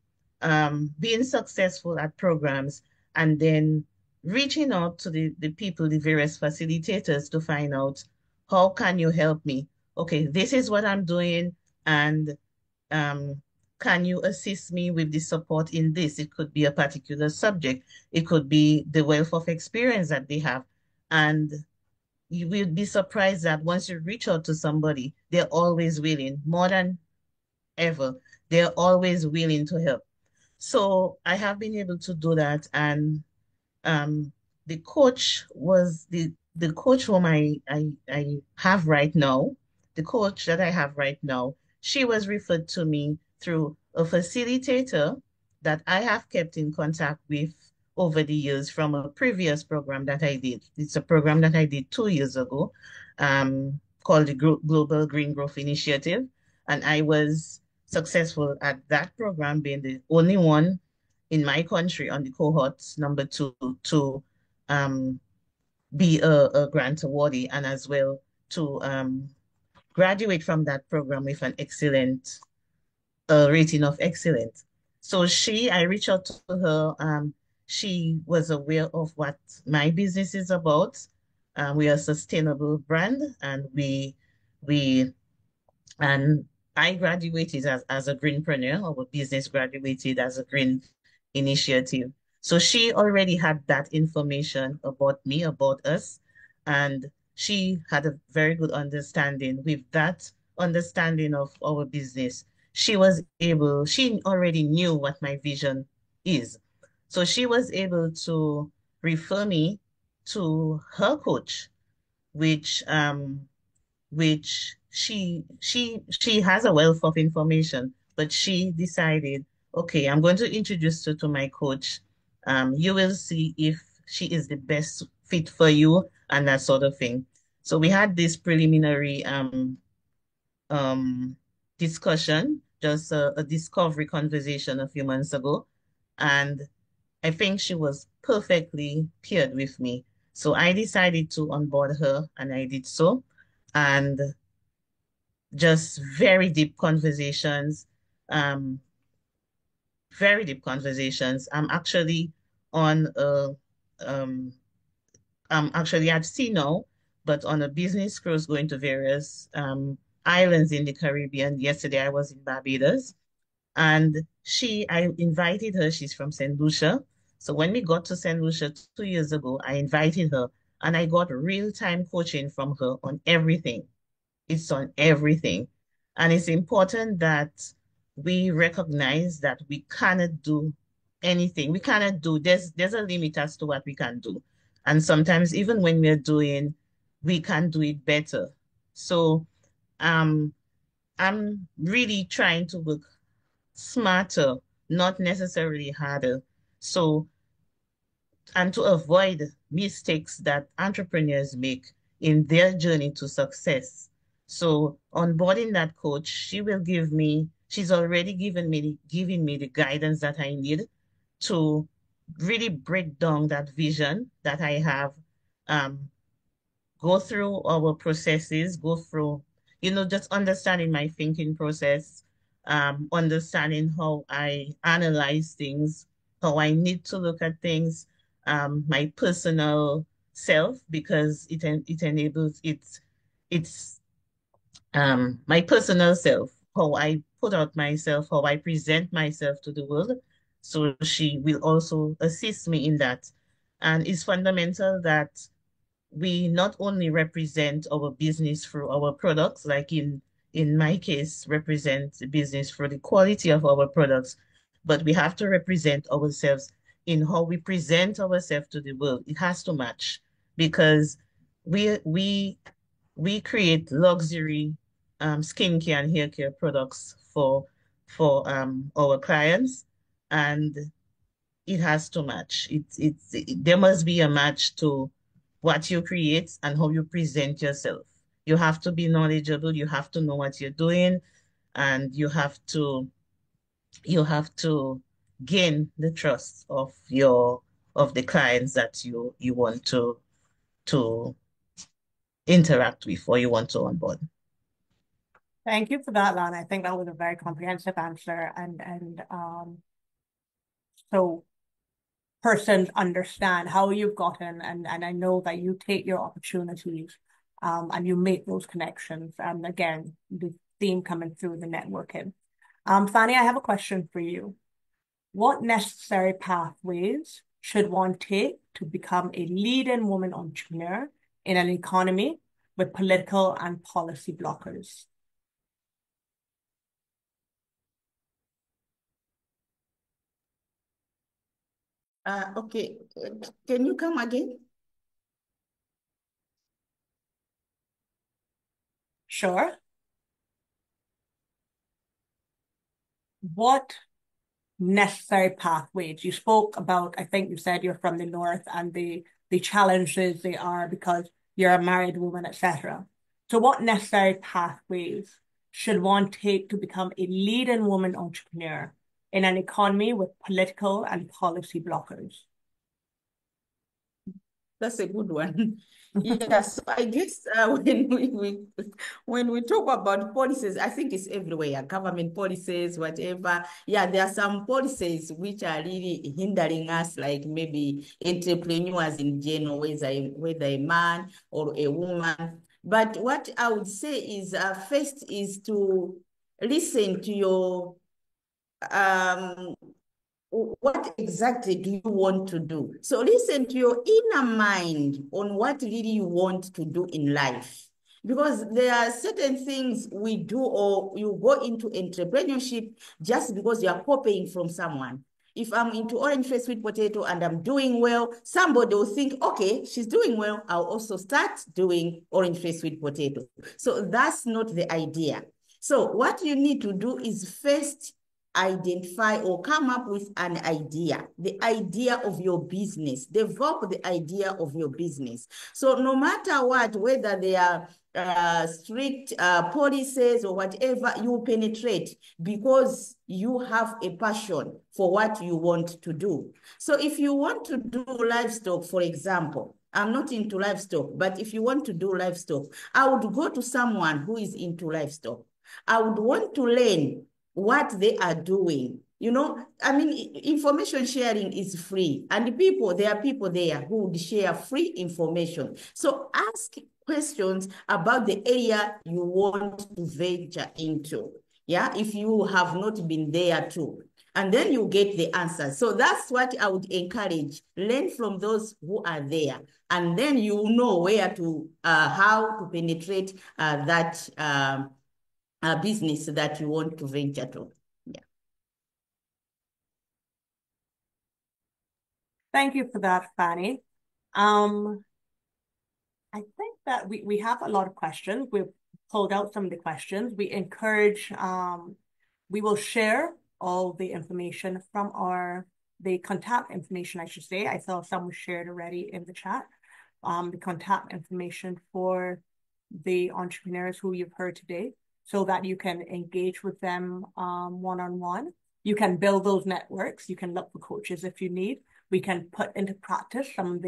Speaker 8: being successful at programs and then reaching out to the people, the various facilitators to find out, how can you help me? Okay, this is what I'm doing, and can you assist me with the support in this? It could be a particular subject. It could be the wealth of experience that they have. And you will be surprised that once you reach out to somebody, they're always willing, more than ever. They're always willing to help. So I have been able to do that. And the coach was the coach whom I have right now, the coach that I have right now, she was referred to me through a facilitator that I have kept in contact with over the years from a previous program that I did. It's a program that I did 2 years ago, called the Global Green Growth Initiative. And I was successful at that program, being the only one in my country on the cohort number 2 to be a grant awardee and as well to graduate from that program with an excellent rating of excellent. So I reached out to her. She was aware of what my business is about. We are a sustainable brand, and I graduated as a greenpreneur. Our business graduated as a green initiative. So she already had that information about me, about us, and she had a very good understanding. With that understanding of our business, she already knew what my vision is. So she was able to refer me to her coach, which she has a wealth of information, but she decided, okay, I'm going to introduce you to my coach. You will see if she is the best fit for you and that sort of thing. So we had this preliminary discussion, just a discovery conversation a few months ago. And I think she was perfectly paired with me. So I decided to onboard her, and I did so. And just very deep conversations, um, very deep conversations. On a, um, I'm actually at sea now, but on a business cruise going to various islands in the Caribbean. Yesterday I was in Barbados, and I invited her. She's from St. Lucia. So when we got to St. Lucia 2 years ago, I invited her, and I got real-time coaching from her on everything. It's on everything. And it's important that we recognize that we cannot do anything. We cannot do, there's a limit as to what we can do. And sometimes even when we're doing, we can do it better. So I'm really trying to work smarter, not necessarily harder. So, and to avoid mistakes that entrepreneurs make in their journey to success. So onboarding that coach, she's already giving me the guidance that I need to really break down that vision that I have, go through our processes, go through, just understanding my thinking process, understanding how I analyze things, how I need to look at things, my personal self, because it enables it's my personal self, how I put out myself, how I present myself to the world. So she will also assist me in that. And it's fundamental that we not only represent our business through our products, like in my case, represent the business for the quality of our products, but we have to represent ourselves in how we present ourselves to the world. It has to match, because we create luxury skincare and hair care products for our clients, and it has to match. There must be a match to what you create and how you present yourself. You have to be knowledgeable, you have to know what you're doing, and you have to gain the trust of the clients that you want to interact with, or you want to onboard.
Speaker 1: Thank you for that, Lana. I think that was a very comprehensive answer, so persons understand how you've gotten, and I know that you take your opportunities, and you make those connections. And again, the theme coming through the networking. Fanny, I have a question for you. What necessary pathways should one take to become a leading woman entrepreneur in an economy with political and policy blockers?
Speaker 6: Okay, can you come again?
Speaker 1: Sure. What necessary pathways? You spoke about, I think you said you're from the North, and the challenges they are because you're a married woman, etc. So what necessary pathways should one take to become a leading woman entrepreneur in an economy with political and policy blockers?
Speaker 6: That's a good one. Yes, I guess when we talk about policies, I think it's everywhere. Government policies, whatever. Yeah, there are some policies which are really hindering us, like maybe entrepreneurs in general, whether a man or a woman. But what I would say is, first is to listen to your what exactly do you want to do? So listen to your inner mind on what really you want to do in life. Because there are certain things we do, or you go into entrepreneurship just because you are copying from someone. If I'm into orange face sweet potato and I'm doing well, somebody will think, okay, she's doing well, I'll also start doing orange face sweet potato. So that's not the idea. So what you need to do is first identify or come up with an idea, the idea of your business, develop the idea of your business. So no matter what, whether they are strict policies or whatever, you penetrate because you have a passion for what you want to do. So if you want to do livestock, for example, I'm not into livestock, but if you want to do livestock, I would go to someone who is into livestock. I would want to learn what they are doing. You know, I mean, information sharing is free, and there are people there who would share free information. So ask questions about the area you want to venture into. Yeah, if you have not been there too. And then you get the answers. So that's what I would encourage. Learn from those who are there. And then you know where to, how to penetrate that business that you want to venture to. Yeah.
Speaker 1: Thank you for that, Fanny. I think that we have a lot of questions. We've pulled out some of the questions. We encourage, we will share all the information from the contact information, I should say. I saw some was shared already in the chat. The contact information for the entrepreneurs who you've heard today, so that you can engage with them one-on-one. You can build those networks. You can look for coaches if you need. We can put into practice some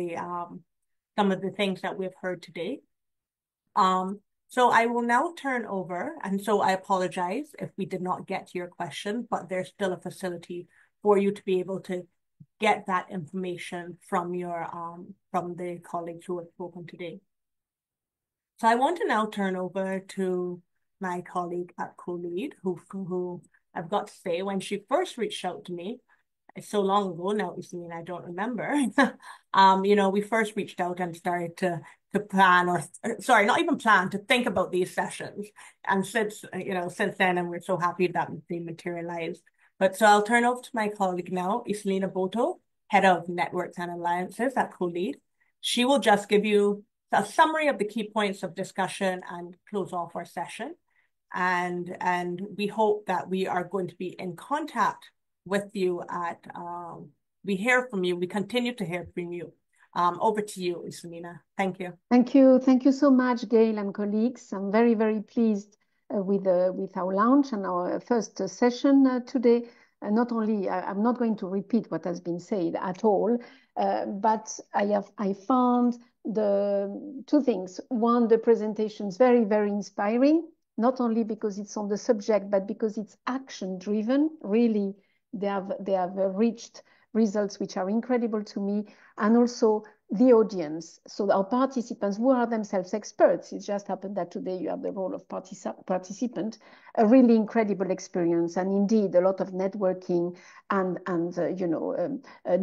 Speaker 1: of the things that we've heard today. So I will now turn over, and so I apologize if we did not get to your question, but there's still a facility for you to be able to get that information from the colleagues who have spoken today. So I want to now turn over to my colleague at COLEAD, who I've got to say, when she first reached out to me, it's so long ago now, Iselin, I don't remember. You know, we first reached out and started to plan, or sorry, not even plan, to think about these sessions. And since then, and we're so happy that they materialized. But so I'll turn over to my colleague now, Iselina Boto, Head of Networks and Alliances at COLEAD. She will just give you a summary of the key points of discussion and close off our session. And we hope that we are going to be in contact with you we hear from you. We continue to hear from you. Over to you, Iselina. Thank you.
Speaker 9: Thank you. Thank you so much, Gail and colleagues. I'm very, very pleased with our launch and our first session today. Not only, I'm not going to repeat what has been said at all, but I found the two things. One, the presentation is very, very inspiring, not only because it's on the subject, but because it's action driven. Really, they have reached results which are incredible to me, and also the audience. So our participants, who are themselves experts, it just happened that today you have the role of participant, a really incredible experience, and indeed a lot of networking and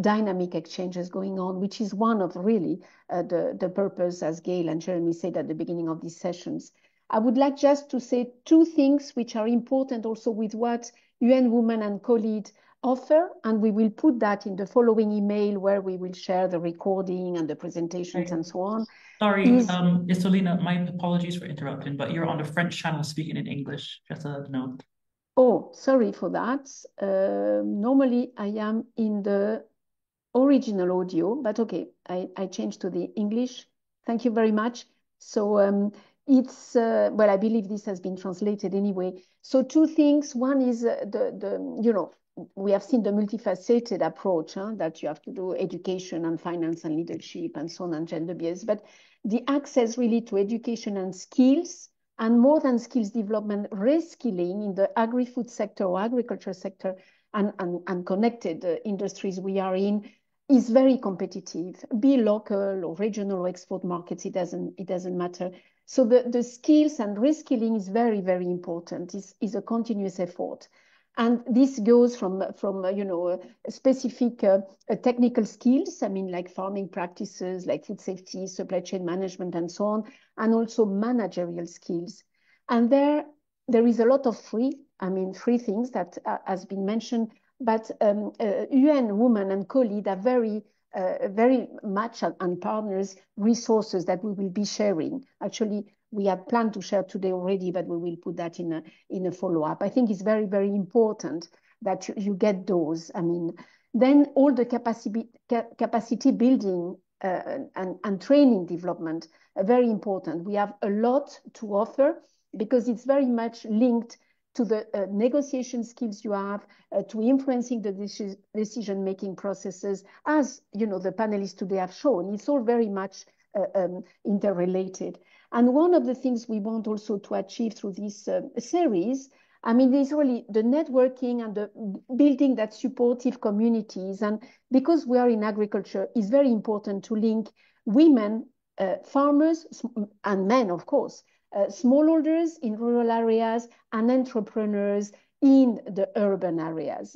Speaker 9: dynamic exchanges going on, which is one of really the purpose, as Gail and Jeremy said at the beginning of these sessions. I would like just to say two things which are important also with what UN Women and COLEAD offer, and we will put that in the following email where we will share the recording and the presentations and so on.
Speaker 10: Sorry, Isolina, my apologies for interrupting, but you're on the French channel speaking in English, just a note.
Speaker 9: Oh, sorry for that. Normally I am in the original audio, but okay, I changed to the English. Thank you very much. So it's, well, I believe this has been translated anyway. So two things. One is we have seen the multifaceted approach that you have to do education and finance and leadership and so on and gender based, but the access really to education and skills, and more than skills development, reskilling in the agri-food sector or agriculture sector and connected industries we are in is very competitive, be local or regional or export markets, it doesn't matter. So the skills and reskilling is very, very important. Is a continuous effort. And this goes from specific technical skills, I mean, like farming practices, like food safety, supply chain management, and so on, and also managerial skills. And there is a lot of free things that has been mentioned, but UN Women and COLEAD are very much and partners resources that we will be sharing. Actually, we had planned to share today already, but we will put that in a follow-up. I think it's very, very important that you get those. I mean, then all the capacity building and training development are very important. We have a lot to offer because it's very much linked to the negotiation skills you have, to influencing the decision-making processes, as you know, the panelists today have shown. It's all very much interrelated. And one of the things we want also to achieve through this series, I mean, is really the networking and the building that supportive communities. And because we are in agriculture, it's very important to link women, farmers, and men, of course, smallholders in rural areas and entrepreneurs in the urban areas.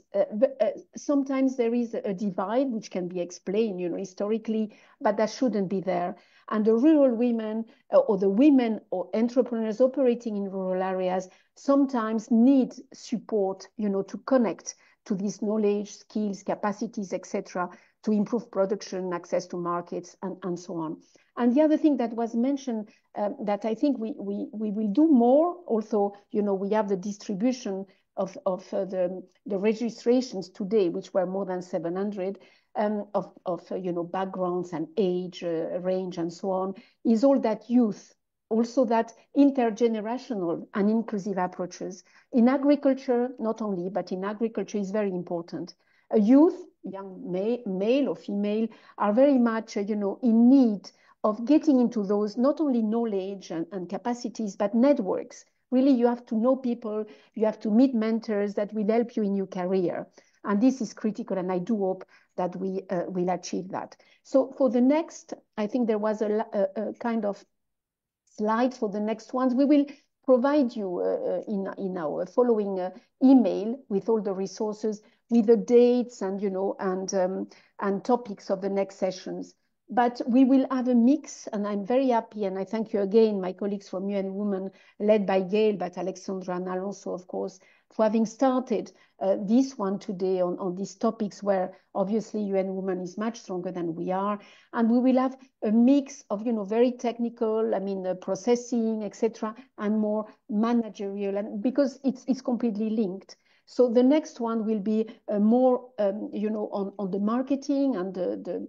Speaker 9: Sometimes there is a divide which can be explained, you know, historically, but that shouldn't be there. And the rural women or the women or entrepreneurs operating in rural areas sometimes need support, you know, to connect to this knowledge, skills, capacities, etc., to improve production, access to markets, and so on. And the other thing that was mentioned that I think we will do more, also, you know, we have the distribution of the registrations today, which were more than 700, of you know, backgrounds and age range and so on, is all that youth, also that intergenerational and inclusive approaches. In agriculture, not only, but in agriculture is very important. Youth, young male or female, are very much, you know, in need of getting into those, not only knowledge and capacities, but networks. Really, you have to know people, you have to meet mentors that will help you in your career. And this is critical, and I do hope that we will achieve that. So for the next, I think there was a kind of slide for the next ones. We will provide you in our following email with all the resources, with the dates and, you know, and topics of the next sessions. But we will have a mix, and I'm very happy, and I thank you again, my colleagues from UN Women, led by Gail, but Alexandra and Alonso, of course, for having started this one today on these topics where obviously UN Women is much stronger than we are. And we will have a mix of, you know, very technical, I mean, processing, etc., and more managerial, and because it's completely linked. So the next one will be more, you know, on the marketing and the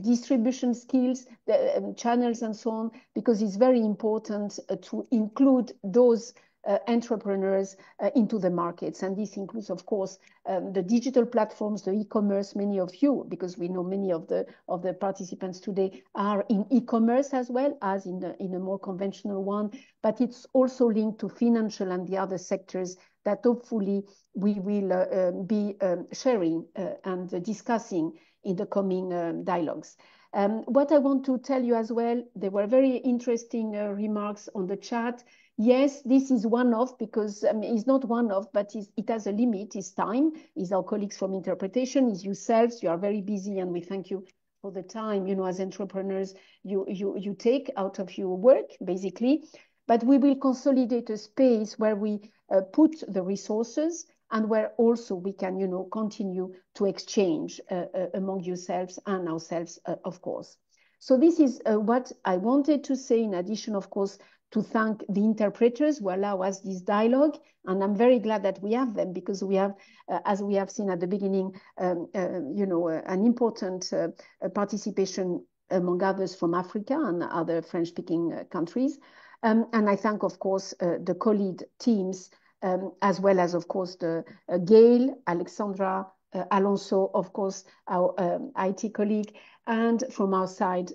Speaker 9: distribution skills, the channels and so on, because it's very important to include those entrepreneurs into the markets. And this includes, of course, the digital platforms, the e-commerce, many of you, because we know many of the participants today are in e-commerce as well as in a more conventional one, but it's also linked to financial and the other sectors that hopefully we will be sharing and discussing in the coming dialogues. What I want to tell you as well, there were very interesting remarks on the chat. Yes, this is one-off because it's not one-off, but it has a limit. It's time. It's our colleagues from interpretation. It's yourselves. You are very busy, and we thank you for the time, you know, as entrepreneurs, you take out of your work, basically. But we will consolidate a space where we put the resources and where also we can, you know, continue to exchange among yourselves and ourselves, of course. So this is what I wanted to say, in addition, of course, to thank the interpreters who allow us this dialogue. And I'm very glad that we have them, because we have, as we have seen at the beginning, you know, an important participation, among others, from Africa and other French-speaking countries. And I thank, of course, the COLEAD teams, as well as, of course, the Gail, Alexandra, Alonso, of course, our IT colleague, and from our side,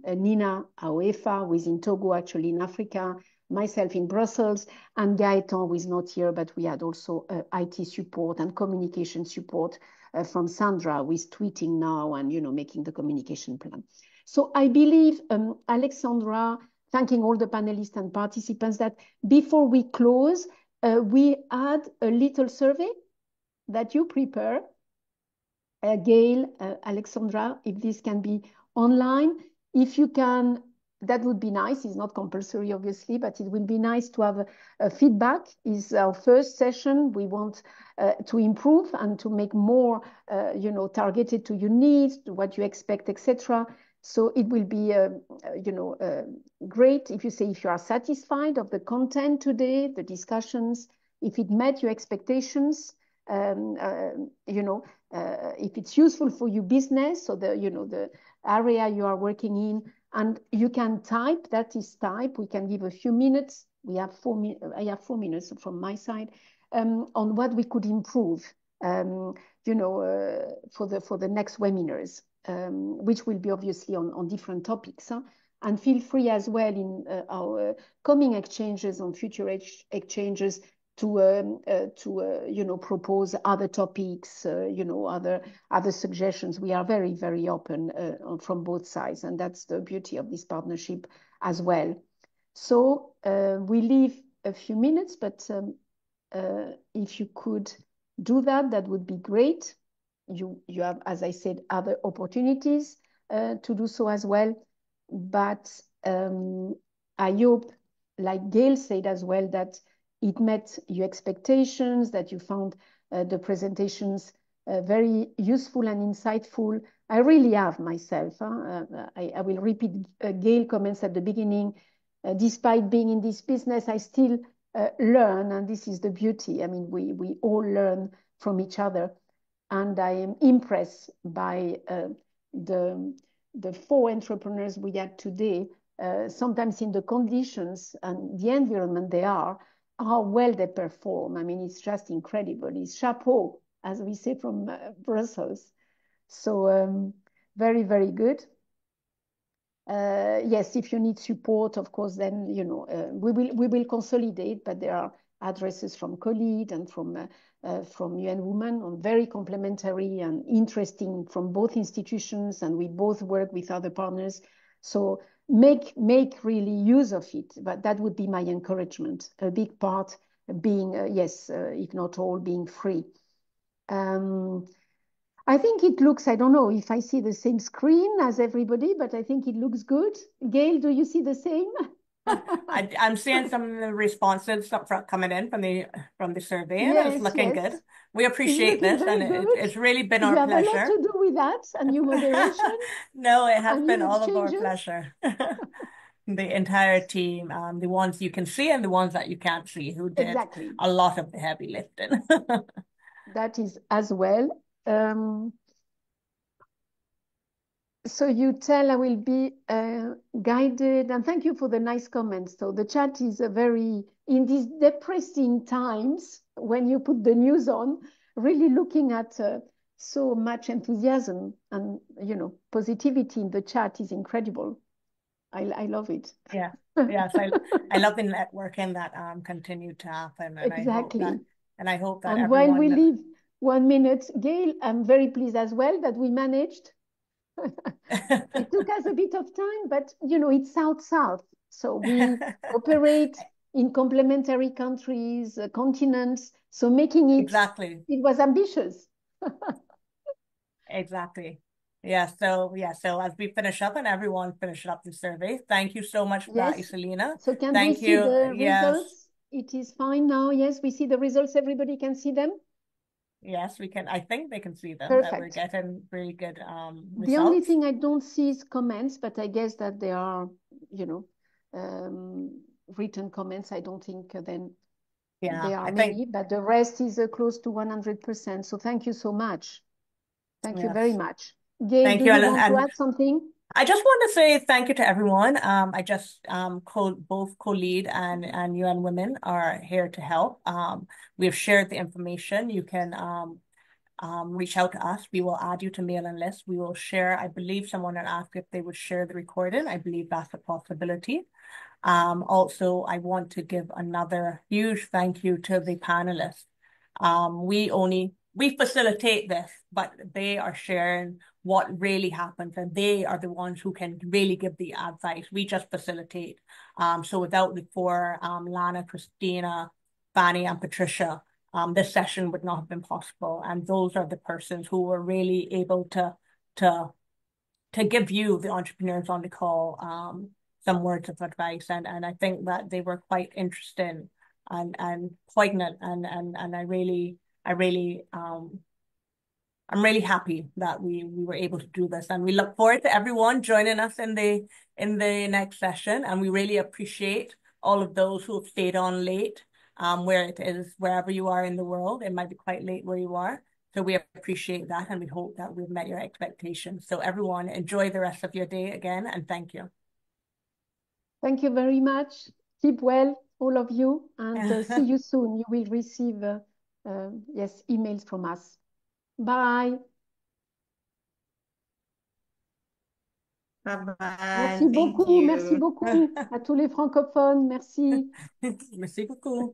Speaker 9: Nina Aoefa, who is in Togo, actually in Africa, myself in Brussels, and Gaetan, who is not here, but we had also IT support and communication support from Sandra, who is tweeting now and, you know, making the communication plan. So I believe, Alexandra, thanking all the panelists and participants, that before we close, we add a little survey that you prepare. Gail, Alexandra, if this can be online, if you can, that would be nice. It's not compulsory, obviously, but it will be nice to have a feedback. It's our first session. We want to improve and to make more, you know, targeted to your needs, to what you expect, etc. So it will be, you know, great if you say if you are satisfied of the content today, the discussions, if it met your expectations, if it's useful for your business, so the area you are working in, and you can type. That is type. We can give a few minutes. I have 4 minutes from my side on what we could improve. For the next webinars, which will be obviously on different topics. And feel free as well in our coming exchanges on future exchanges to propose other topics, other suggestions. We are very, very open from both sides, and that's the beauty of this partnership as well. So we leave a few minutes, but if you could do that, that would be great. You have, as I said, other opportunities to do so as well. But I hope, like Gail said as well, that it met your expectations, that you found the presentations very useful and insightful. I really have myself. I will repeat Gail's comments at the beginning. Despite being in this business, I still learn, and this is the beauty. I mean, we all learn from each other. And I am impressed by the 4 entrepreneurs we had today, sometimes in the conditions and the environment they are, how well they perform. I mean, it's just incredible. It's chapeau, as we say from Brussels. So very, very good. Yes, if you need support, of course, then, we will consolidate, but there are addresses from COLEAD and from UN Women on very complementary and interesting from both institutions, and we both work with other partners. So make really use of it, but that would be my encouragement. A big part being, yes, if not all, being free. I think it looks, I don't know if I see the same screen as everybody, but I think it looks good. Gail, do you see the same?
Speaker 1: I'm seeing some of the responses coming in from the survey, and
Speaker 9: Yes,
Speaker 1: it's looking good. We appreciate
Speaker 9: looking
Speaker 1: this, and
Speaker 9: very
Speaker 1: it's really been
Speaker 9: You
Speaker 1: our
Speaker 9: have a lot
Speaker 1: pleasure.
Speaker 9: to do with that and your moderation
Speaker 1: No, it has
Speaker 9: and
Speaker 1: been
Speaker 9: your
Speaker 1: all of our
Speaker 9: exchanges.
Speaker 1: pleasure. The entire team, the ones you can see and the ones that you can't see, who did
Speaker 9: Exactly.
Speaker 1: a lot of the heavy lifting.
Speaker 9: That is as well. So you tell I will be guided, and thank you for the nice comments. So the chat is in these depressing times when you put the news on, really looking at so much enthusiasm and positivity in the chat is incredible. I love it.
Speaker 1: Yeah. Yes, I love the networking that continued to happen, and
Speaker 9: Exactly.
Speaker 1: I hope that
Speaker 9: And
Speaker 1: everyone.
Speaker 9: while we leave 1 minute, Gail, I'm very pleased as well that we managed. It took us a bit of time, but it's South-South. So we operate in complementary countries, continents. So making it, it was ambitious.
Speaker 1: Exactly. Yeah. So as we finish up and everyone finish up the survey, thank you so much for that, Iselina.
Speaker 9: So can we see the results? It is fine now. Yes, we see the results. Everybody can see them.
Speaker 1: Yes, we can. I think they can see them.
Speaker 9: Perfect.
Speaker 1: That we're getting really good results.
Speaker 9: The only thing I don't see is comments, but I guess that they are, written comments. I don't think then there are many, but the rest is close to 100%. So thank you so much. Thank you very much. Gail, do you want to add something?
Speaker 1: I just want to say thank you to everyone. I just both COLEAD and UN Women are here to help. We have shared the information. You can reach out to us. We will add you to mailing list. We will share. I believe someone had asked if they would share the recording. I believe that's a possibility. Also, I want to give another huge thank you to the panelists. We facilitate this, but they are sharing what really happens, and they are the ones who can really give the advice. We just facilitate. So without the 4, Lana, Christina, Fanny, and Patricia, this session would not have been possible. And those are the persons who were really able to give you, the entrepreneurs on the call, some words of advice. And I think that they were quite interesting and poignant, and I'm really happy that we were able to do this, and we look forward to everyone joining us in the next session. And we really appreciate all of those who have stayed on late. where it is, wherever you are in the world. It might be quite late where you are. So we appreciate that, and we hope that we've met your expectations. So everyone, enjoy the rest of your day again, and thank you.
Speaker 9: Thank you very much. Keep well, all of you, and see you soon. You will receive, yes, emails from us. Bye.
Speaker 6: Bye-bye.
Speaker 9: Merci beaucoup, merci beaucoup à tous les francophones. Merci.
Speaker 1: Merci beaucoup.